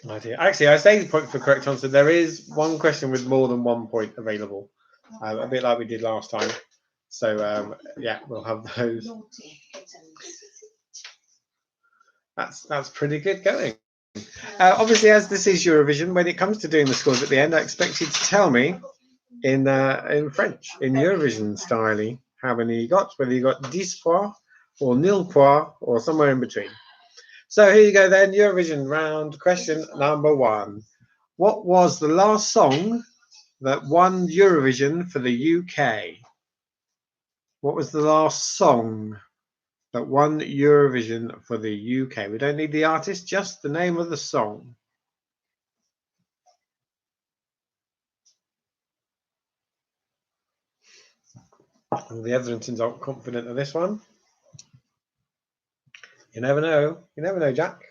Oh dear. Actually, I say the point for correct answer. There is one question with more than 1 point available, a bit like we did last time. So yeah, we'll have those. That's pretty good going. Obviously, as this is Eurovision, when it comes to doing the scores at the end, I expect you to tell me in French, in Eurovision style, how many you got, whether you got 10 points or 0 points or somewhere in between. So here you go then, Eurovision round question number 1. What was the last song that won Eurovision for the UK? What was the last song that won Eurovision for the UK? We don't need the artist, just the name of the song. Well, the Etheringtons aren't confident of this one. You never know. You never know, Jack.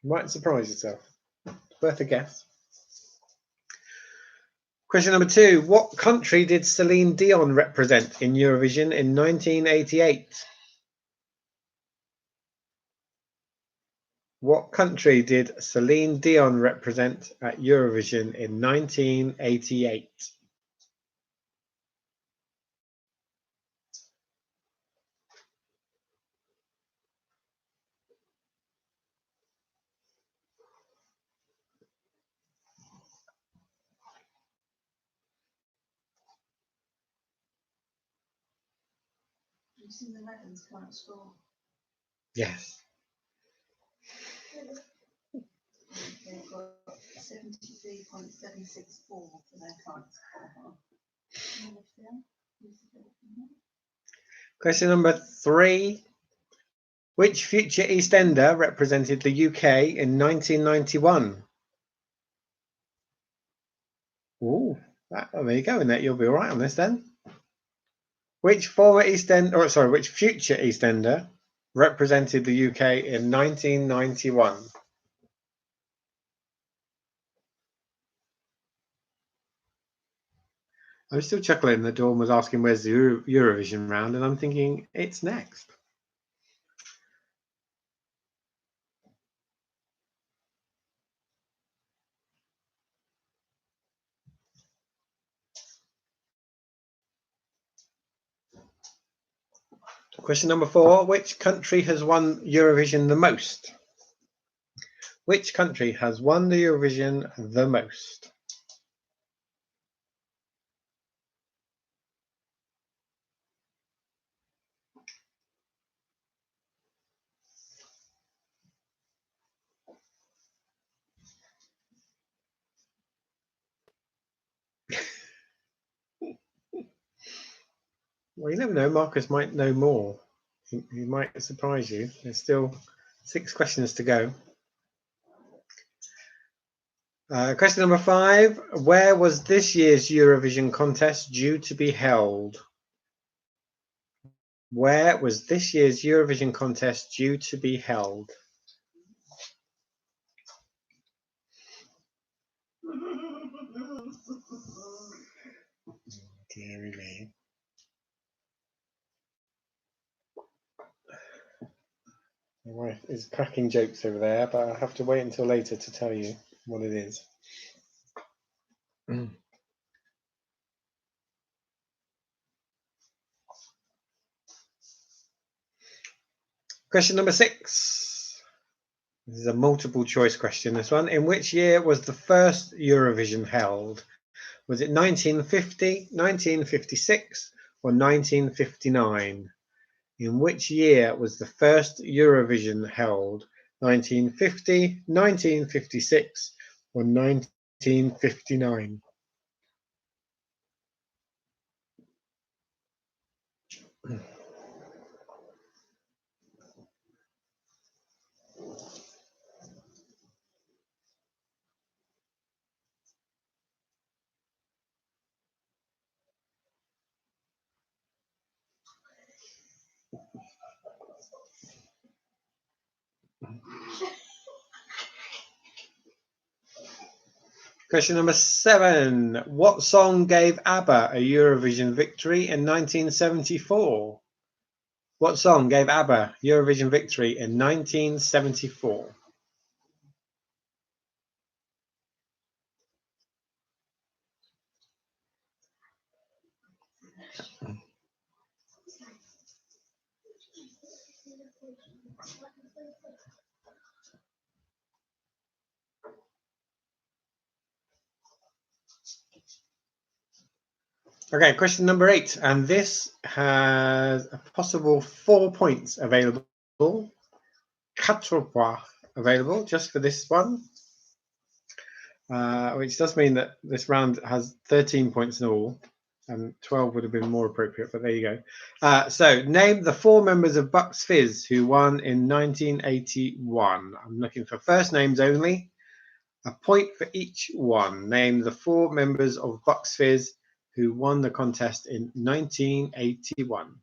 You might surprise yourself. It's worth a guess. Question number 2. What country did Celine Dion represent in Eurovision in 1988? What country did Celine Dion represent at Eurovision in 1988? You've seen the Netherlands current score. Yes. They've got 73.764 for their current score. Question number 3. Which future EastEnder represented the UK in 1991? Ooh, there you go. In that, you'll be all right on this then. Which future EastEnder represented the UK in 1991? I'm still chuckling that Dawn was asking where's the Eurovision round, and I'm thinking it's next. Question number 4. Which country has won Eurovision the most? Which country has won the Eurovision the most? Well, you never know. Marcus might know more. He might surprise you. There's still 6 questions to go. Question number 5. Where was this year's Eurovision contest due to be held? Where was this year's Eurovision contest due to be held? Deary me. My wife is cracking jokes over there, but I'll have to wait until later to tell you what it is. Question number 6. This is a multiple choice question, this one. In which year was the first Eurovision held? Was it 1950, 1956, or 1959? In which year was the first Eurovision held? 1950, 1956, or 1959? Question number 7. What song gave ABBA a Eurovision victory in 1974? What song gave ABBA Eurovision victory in 1974? Okay, question number 8, and this has a possible 4 points available. 4 points available just for this one, which does mean that this round has 13 points in all, and 12 would have been more appropriate, but there you go. So, name the 4 members of Bucks Fizz who won in 1981. I'm looking for first names only. A point for each one. Name the 4 members of Bucks Fizz who won the contest in 1981.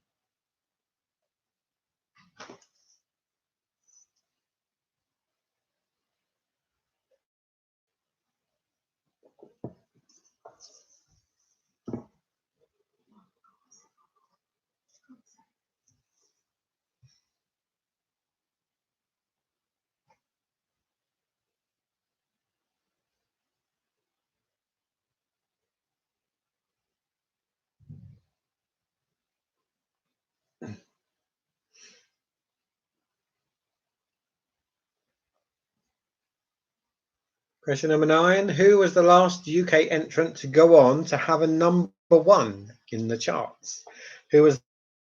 Question number 9. Who was the last UK entrant to go on to have a number 1 in the charts? Who was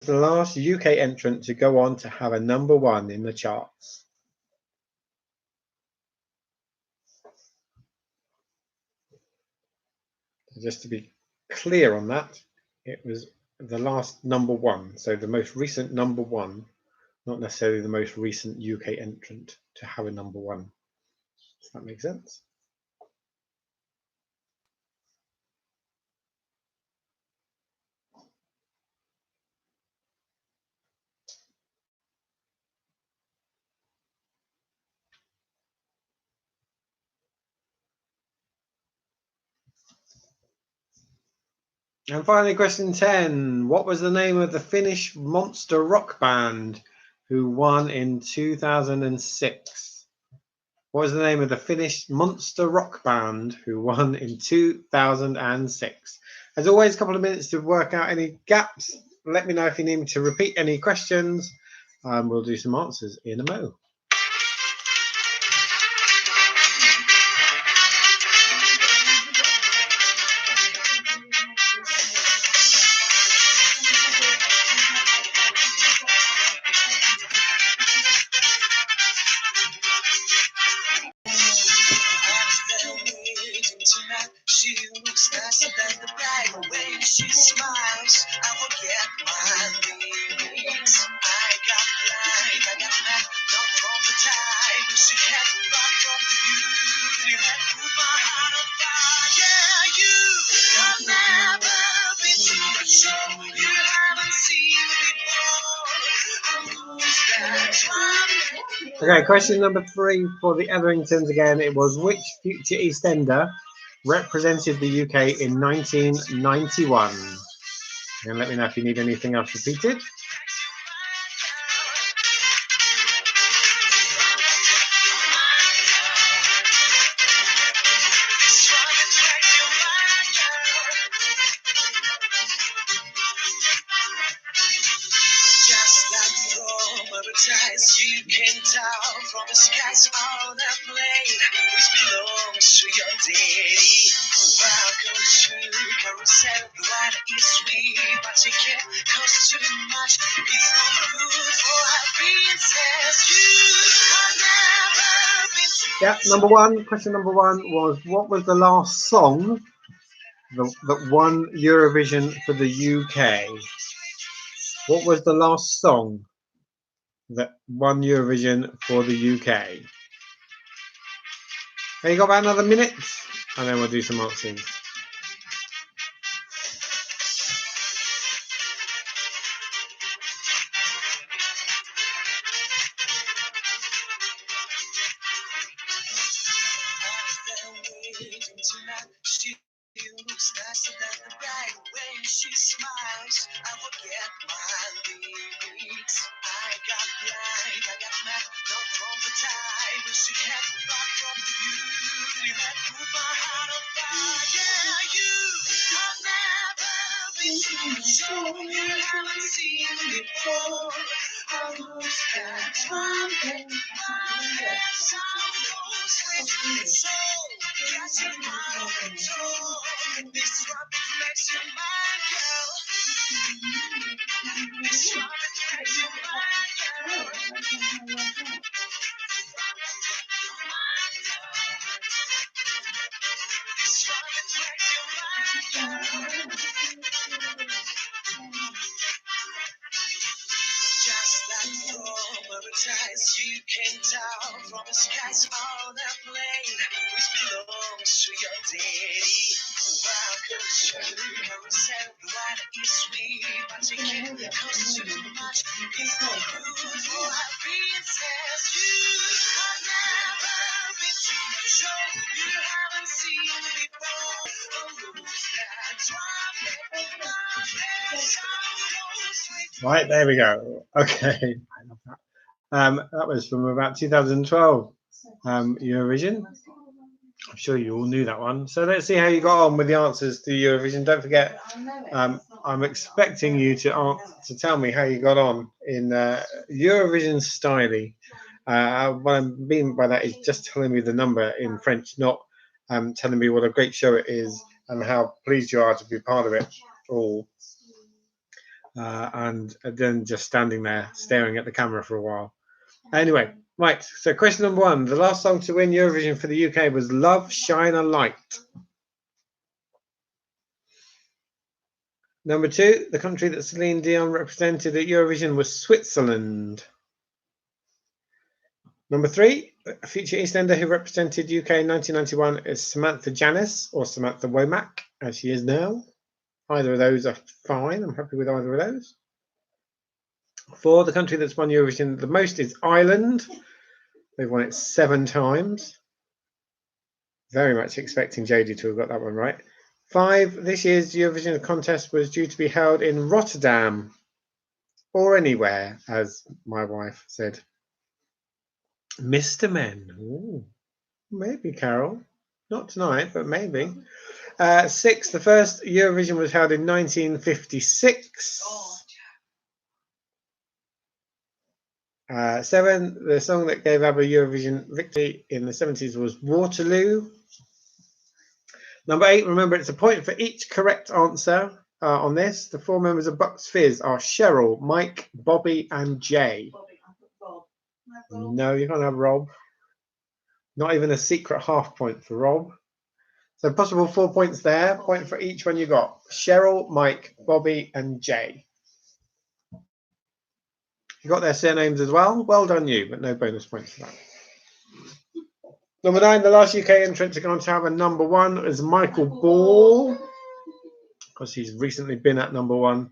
the last UK entrant to go on to have a number 1 in the charts? Just to be clear on that, it was the last number 1, so the most recent number 1, not necessarily the most recent UK entrant to have a number 1. Does that make sense? And finally, question 10. What was the name of the Finnish monster rock band who won in 2006? What was the name of the Finnish monster rock band who won in 2006? As always, a couple of minutes to work out any gaps. Let me know if you need me to repeat any questions. We'll do some answers in a mo. She looks nicer than the bright way she smiles. I forget my limits. I got blind, I got mad, not from the time she had, but from the beauty that put my heart on fire. Yeah, you have never been to a show you haven't seen before. Who's that one? Okay, question number 3 for the Etheringtons again. It was which future EastEnder represented the UK in 1991? And let me know if you need anything else repeated. Just like from advertise, you came down from the skies on a plane, which belongs to your daddy. Welcome to Carousel, the ride is sweet, but you can't cost too much. It's no good for a princess. You have never been to. Yeah, number 1. Question number 1 was what was the last song that won Eurovision for the UK? What was the last song that won Eurovision for the UK? Okay, you got about another minute, and then we'll do some answers. She looks nicer than the bright when she smiles. I forget my lyrics. I got blind, I got mad, not from the time she had, but from the beauty that put my heart on fire. Yeah, you have never been to a show you haven't seen before. That's one thing. Sound goes sweet. It's all got your mind on control. This trumpet makes your mind go. This trumpet makes your mind go. This trumpet makes your mind go. Just like paradise, you came down from the skies on a plane, which belongs to your daddy. Welcome to carousel, the water is sweet, but you can't cost too much. It's no good for a princess. You have never been to a show you haven't seen before. Oh, that's why. Right, there we go. Okay. I love that. That was from about 2012 Eurovision. I'm sure you all knew that one. So let's see how you got on with the answers to Eurovision. Don't forget, I'm expecting you to tell me how you got on in Eurovision style. What I mean by that is just telling me the number in French, not telling me what a great show it is and how pleased you are to be part of it all. And then just standing there staring at the camera for a while. Anyway, right. So question number one: the last song to win Eurovision for the UK was "Love Shine a Light." Number two: the country that Celine Dion represented at Eurovision was Switzerland. Number three: a future Eastender who represented UK in 1991 is Samantha Janus, or Samantha Womack, as she is now. Either of those are fine. I'm happy with either of those. Four: the country that's won Eurovision the most is Ireland. They've won it 7 times. Very much expecting Jodie to have got that one right. 5: this year's Eurovision contest was due to be held in Rotterdam, or anywhere, as my wife said. Mr. Men. Ooh, maybe, Carol. Not tonight, but maybe. 6: the first Eurovision was held in 1956. 7: the song that gave ABBA Eurovision victory in the 70s was Waterloo. Number 8: remember, it's a point for each correct answer on this. The 4 members of Bucks Fizz are Cheryl, Mike, Bobby, and Jay. No, you can't have Rob. Not even a secret half point for Rob. So possible 4 points there. Point for each one you got. Cheryl, Mike, Bobby, and Jay. You got their surnames as well. Well done you, but no bonus points for that. Number 9, the last UK entrant to go on to have a number 1 is Michael Ball, because he's recently been at number 1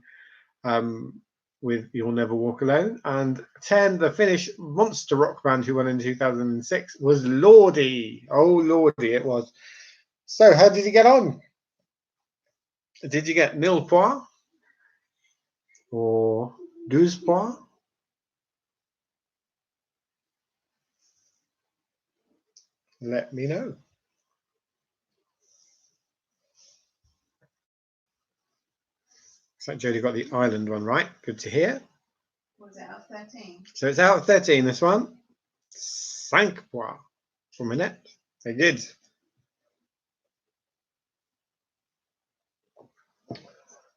with You'll Never Walk Alone. And 10, the Finnish monster rock band who won in 2006 was Lordi. Oh, Lordi it was. So how did you get on? Did you get 0 points or 12 points? Let me know. So Jodie got the Ireland one right. Good to hear. Was it out of 13? So it's out of 13, this one. 5 points for Minette. They did.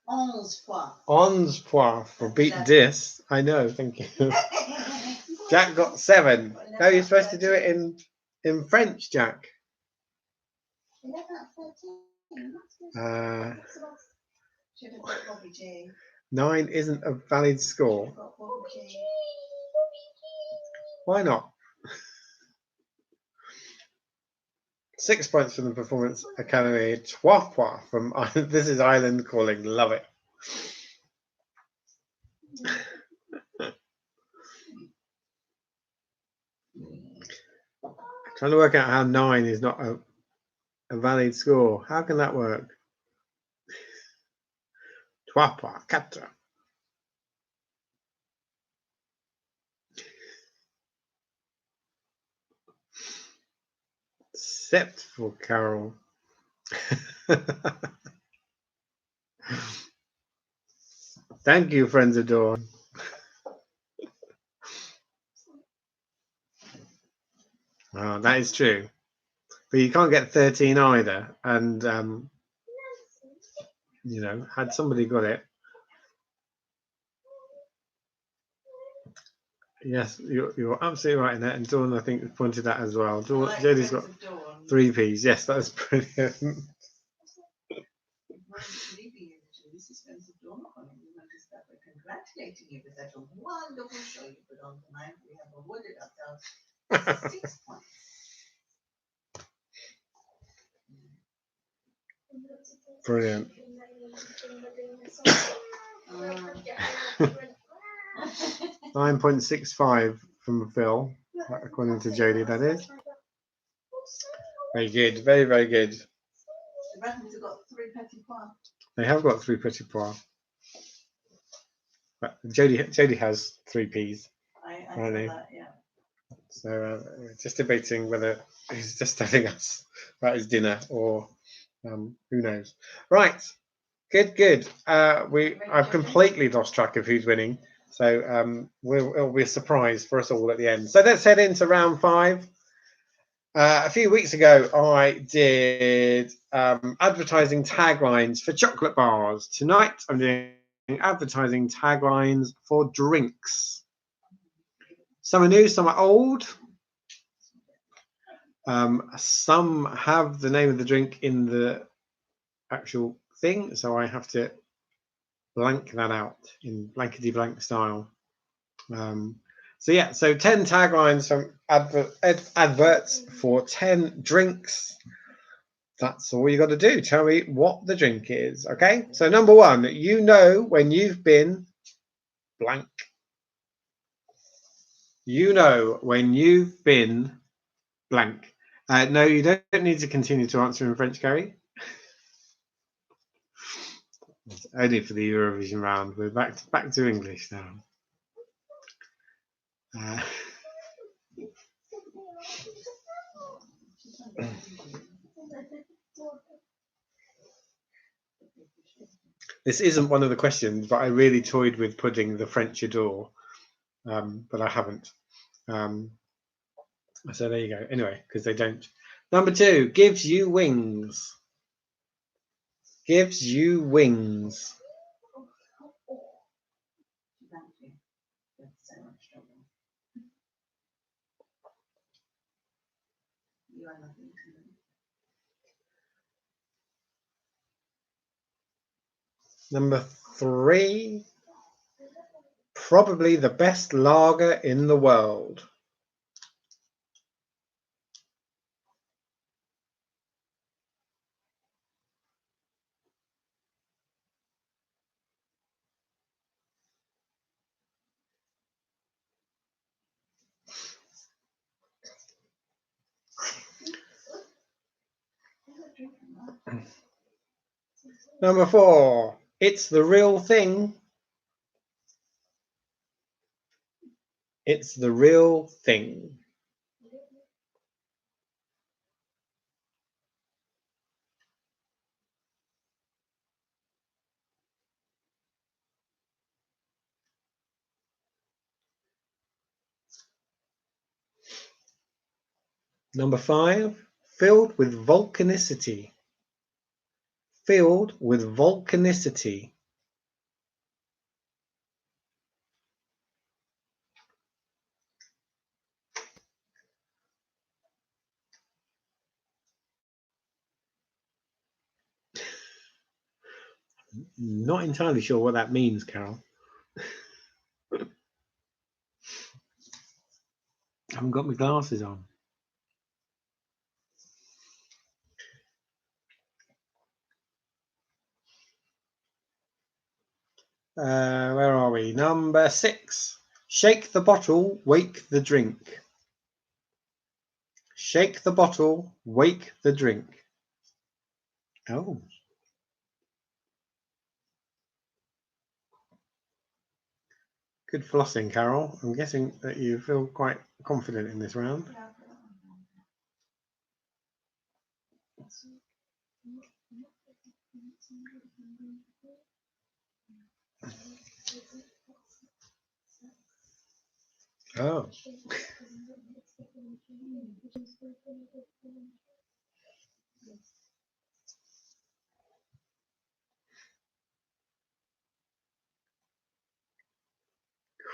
11 points. 11 points for beat this. I know, thank you. Jack got 7. No, you're supposed to do it in French, Jack. 11 out of 13. Should have got Bobby G. 9 isn't a valid score. Got Bobby G. Why not? 6 points from the Performance Academy. 12 points from This Is Ireland Calling. Love it. Trying to work out how 9 is not a valid score. How can that work? 12 points. 4. Except for Carol. Thank you, friends of Dawn. Oh, that is true. But you can't get 13 either. And, you know, had somebody got it. Yes, you're absolutely right in that. And Dawn, I think, pointed that as well. Jodie's got 3 P's. Yes, that's brilliant. This is Spencer Dawn. Notice that we're congratulating you with that wonderful show you put on tonight. We have awarded ourselves 6 points. Brilliant. 9.65 from Phil, according to Jodie, that is. Very good. Very, very good. The Bratons have got 3 petits pois. They have got 3 petits pois. But Jodie has 3 P's. I saw that, yeah. So we're just debating whether he's just telling us about his dinner or who knows. Right. Good. I've completely lost track of who's winning. So it'll be a surprise for us all at the end. So let's head into round 5. A few weeks ago, I did advertising taglines for chocolate bars. Tonight, I'm doing advertising taglines for drinks. Some are new, some are old. Some have the name of the drink in the actual thing, so I have to blank that out in blankety blank style. So 10 taglines from adverts for 10 drinks. That's all you got to do. Tell me what the drink is. Okay. So number 1, you know when you've been blank. You know when you've been blank. No, you don't need to continue to answer in French, Gary. It's only for the Eurovision round. We're back to English now. This isn't one of the questions, but I really toyed with putting the French adore, but I haven't. So there you go. Anyway, because they don't. Number 2, gives you wings. Gives you wings. Number 3, probably the best lager in the world. Number 4, it's the real thing. It's the real thing. Number 5, filled with volcanicity. Filled with volcanicity. Not entirely sure what that means, Carol. I haven't got my glasses on. Where are we? Number 6. Shake the bottle, wake the drink. Shake the bottle, wake the drink. Oh. Good flossing, Carol. I'm guessing that you feel quite confident in this round. Oh.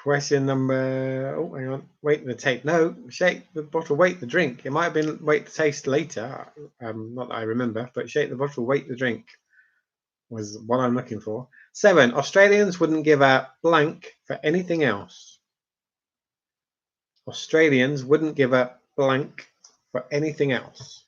Question number, oh, hang on, wait the tape. No, shake the bottle, wait the drink. It might have been wait the taste later. Not that I remember, but shake the bottle, wait the drink was what I'm looking for. 7, Australians wouldn't give a blank for anything else. Australians wouldn't give a blank for anything else.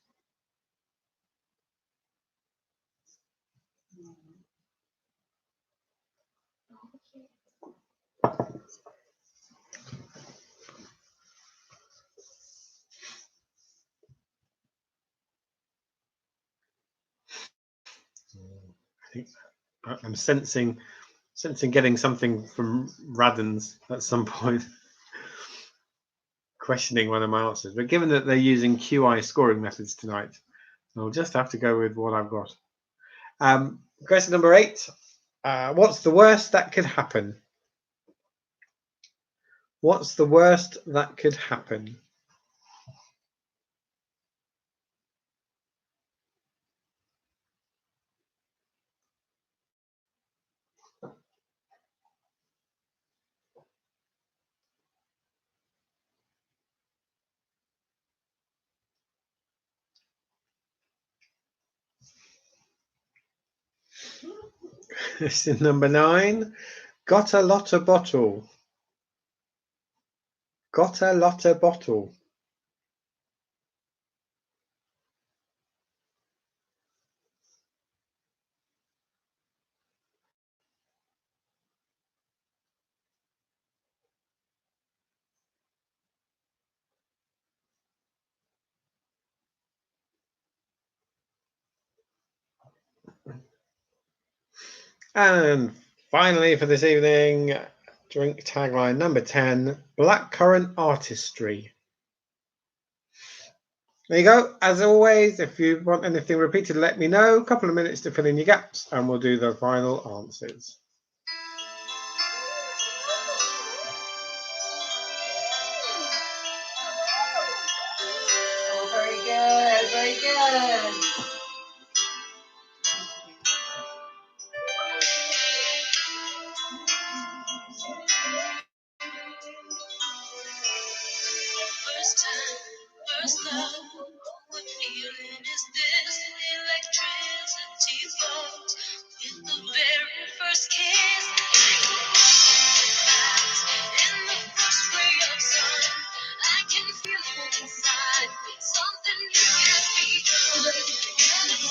I think I'm sensing getting something from Radden's at some point, questioning one of my answers. But given that they're using QI scoring methods tonight, I'll just have to go with what I've got. Question number 8. What's the worst that could happen? What's the worst that could happen? Question number 9. Got a lot of bottle. Got a lot of bottle. And finally for this evening, drink tagline number 10, blackcurrant artistry. There you go. As always, if you want anything repeated, let me know. A couple of minutes to fill in your gaps and we'll do the final answers. Oh, very good, very good. First love, what feeling is this? Electricity flows with the very first kiss. In the first ray of sun, I can feel it inside. Something new has begun.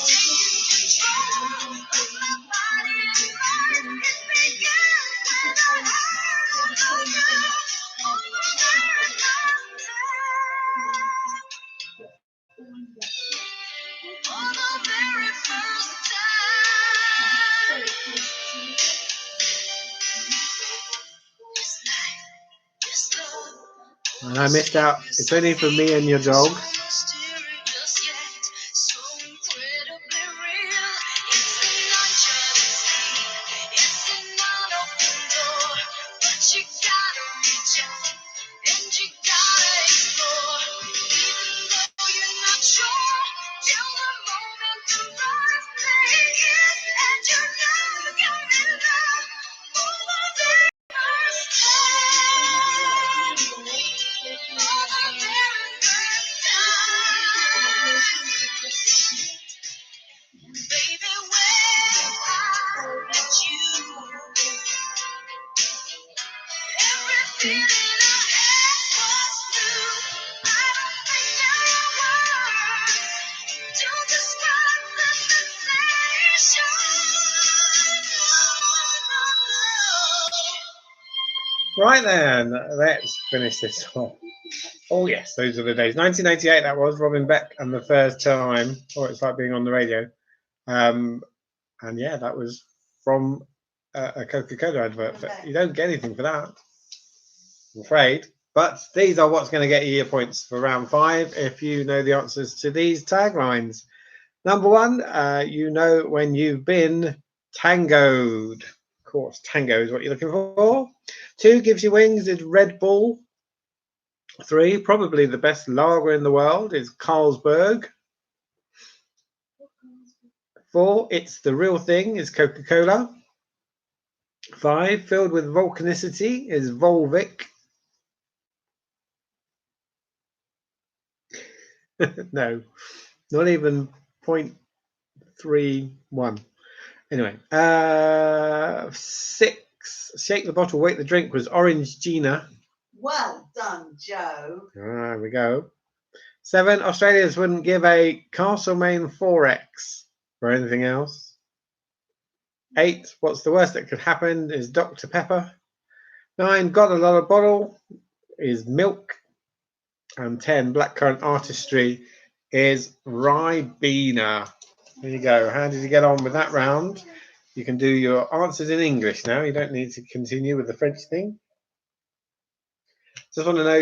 Taking control of my body and mind. It began when I heard the girl on the very first And I missed out. It's only for me and your dog. Right then, let's finish this off. Oh yes, those are the days. 1988, that was Robin Beck and the First Time, or It's Like Being on the Radio. And yeah, that was from a Coca-Cola advert, but you don't get anything for that, I'm afraid. But these are what's going to get you your points for round 5 if you know the answers to these taglines. Number 1, you know when you've been tangoed. Of course, tango is what you're looking for. 2, gives you wings is Red Bull. 3, probably the best lager in the world is Carlsberg. 4, it's the real thing is Coca-Cola. 5, filled with volcanicity is Volvic. No, not even 0.31. Anyway, 6, shake the bottle, wait the drink was Orange Gina. Well done, Joe. There we go. 7, Australians wouldn't give a Castlemaine 4X for anything else. 8, what's the worst that could happen is Dr. Pepper. 9, got a lot of bottle is milk. And 10, blackcurrant artistry is Ribena. There you go. How did you get on with that round? You can do your answers in English now. You don't need to continue with the French thing. Just want to know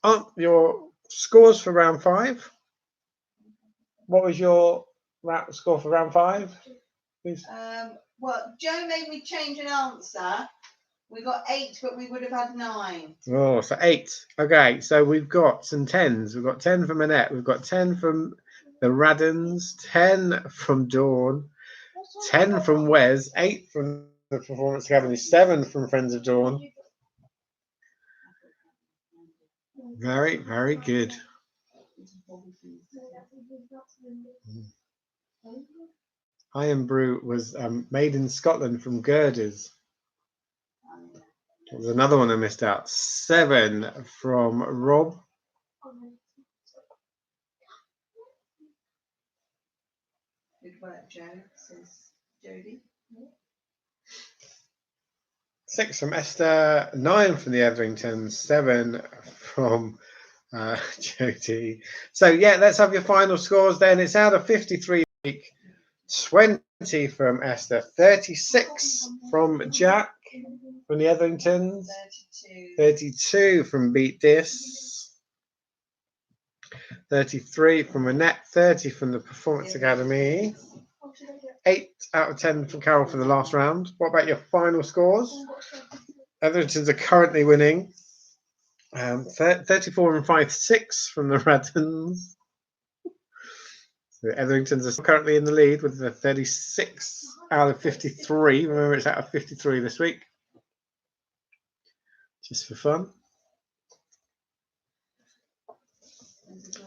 your scores for round 5. What was your score for round 5? Please. Well, Joe made me change an answer. We got 8, but we would have had 9. Oh, so 8. Okay, so we've got some 10s. We've got 10 from Annette. We've got 10 from the Raddens, 10 from Dawn, 10 from Wes, 8 from the Performance Academy, 7 from Friends of Dawn. Very, very good. Iron Brew was made in Scotland from girders. There's another one I missed out. 7 from Rob. Good work, Joe, says Jodie. 6 from Esther, 9 from the Etheringtons, 7 from Jodie. So yeah, let's have your final scores then. It's out of 53 week, 20 from Esther, 36 from Jack from the Etheringtons, 32 from Beat This, 33 from Annette, 30 from the Performance Academy, 8 out of 10 from Carol for the last round. What about your final scores? Etheringtons are currently winning. 34 and 5-6 from the Raddens. So Etheringtons are currently in the lead with the 36 out of 53. Remember, it's out of 53 this week. Just for fun.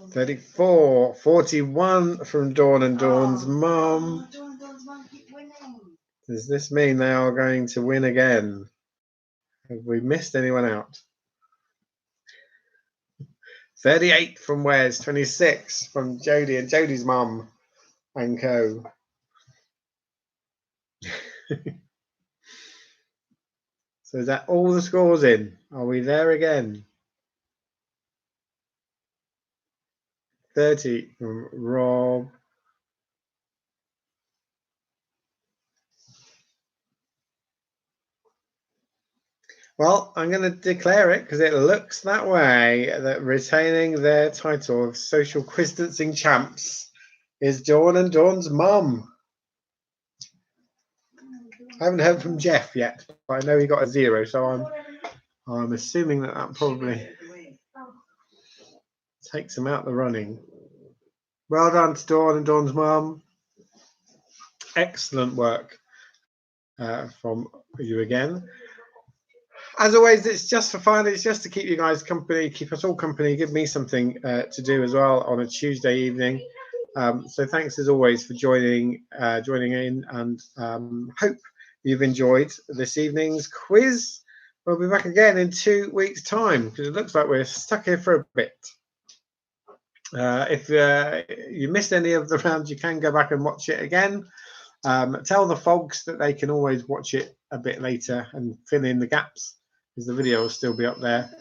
34, 41 from Dawn and Dawn's mum. Dawn and Dawn's mum keep winning. Does this mean they are going to win again? Have we missed anyone out? 38 from Wes, 26 from Jodie and Jodie's mum and co. So is that all the scores in? Are we there again? 30 from Rob. Well, I'm going to declare it because it looks that way that retaining their title of social quiz dancing champs is Dawn and Dawn's mum. I haven't heard from Jeff yet, but I know he got a 0, so I'm assuming that probably takes him out the running. Well done to Dawn and Dawn's mum. Excellent work from you again. As always, it's just for fun. It's just to keep you guys company, keep us all company, give me something to do as well on a Tuesday evening. So thanks as always for joining in, and hope you've enjoyed this evening's quiz. We'll be back again in 2 weeks' time because it looks like we're stuck here for a bit. If you missed any of the rounds, you can go back and watch it again. Tell the folks that they can always watch it a bit later and fill in the gaps, because the video will still be up there.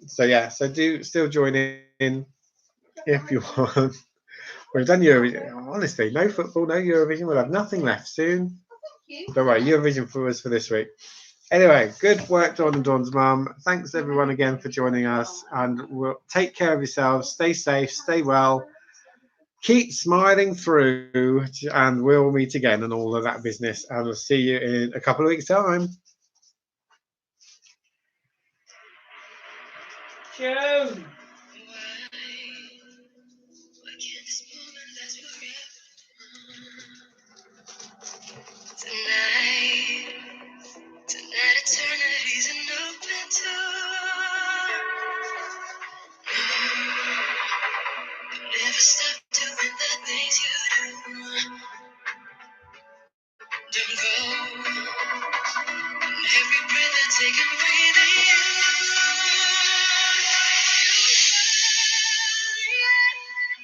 So yeah, so do still join in if you want. We've done Eurovision. Honestly, no football, no Eurovision. We'll have nothing left soon. Don't worry, Eurovision for us for this week. Anyway, good work, Dawn and Dawn's mum. Thanks everyone again for joining us, and we'll take care of yourselves. Stay safe, stay well. Keep smiling through, and we'll meet again and all of that business. And we'll see you in a couple of weeks' time. question. Why can't this moment last forever? Tonight eternity's an open door. Never stop doing the things you do. Don't go. Every breath I take, I'm breathing you.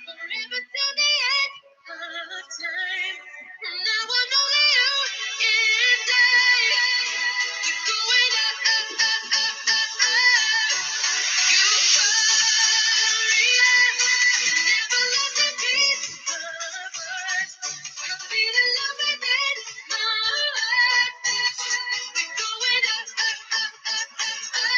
Forever till the end of time. From now on, only you and I. Keep going up, up, up, up, up, up. Euphoria. You never let the peace of us. I'll be the love within my heart. We're going up, up, up, up, up,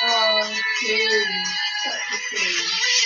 Oh, cute. Such a cute.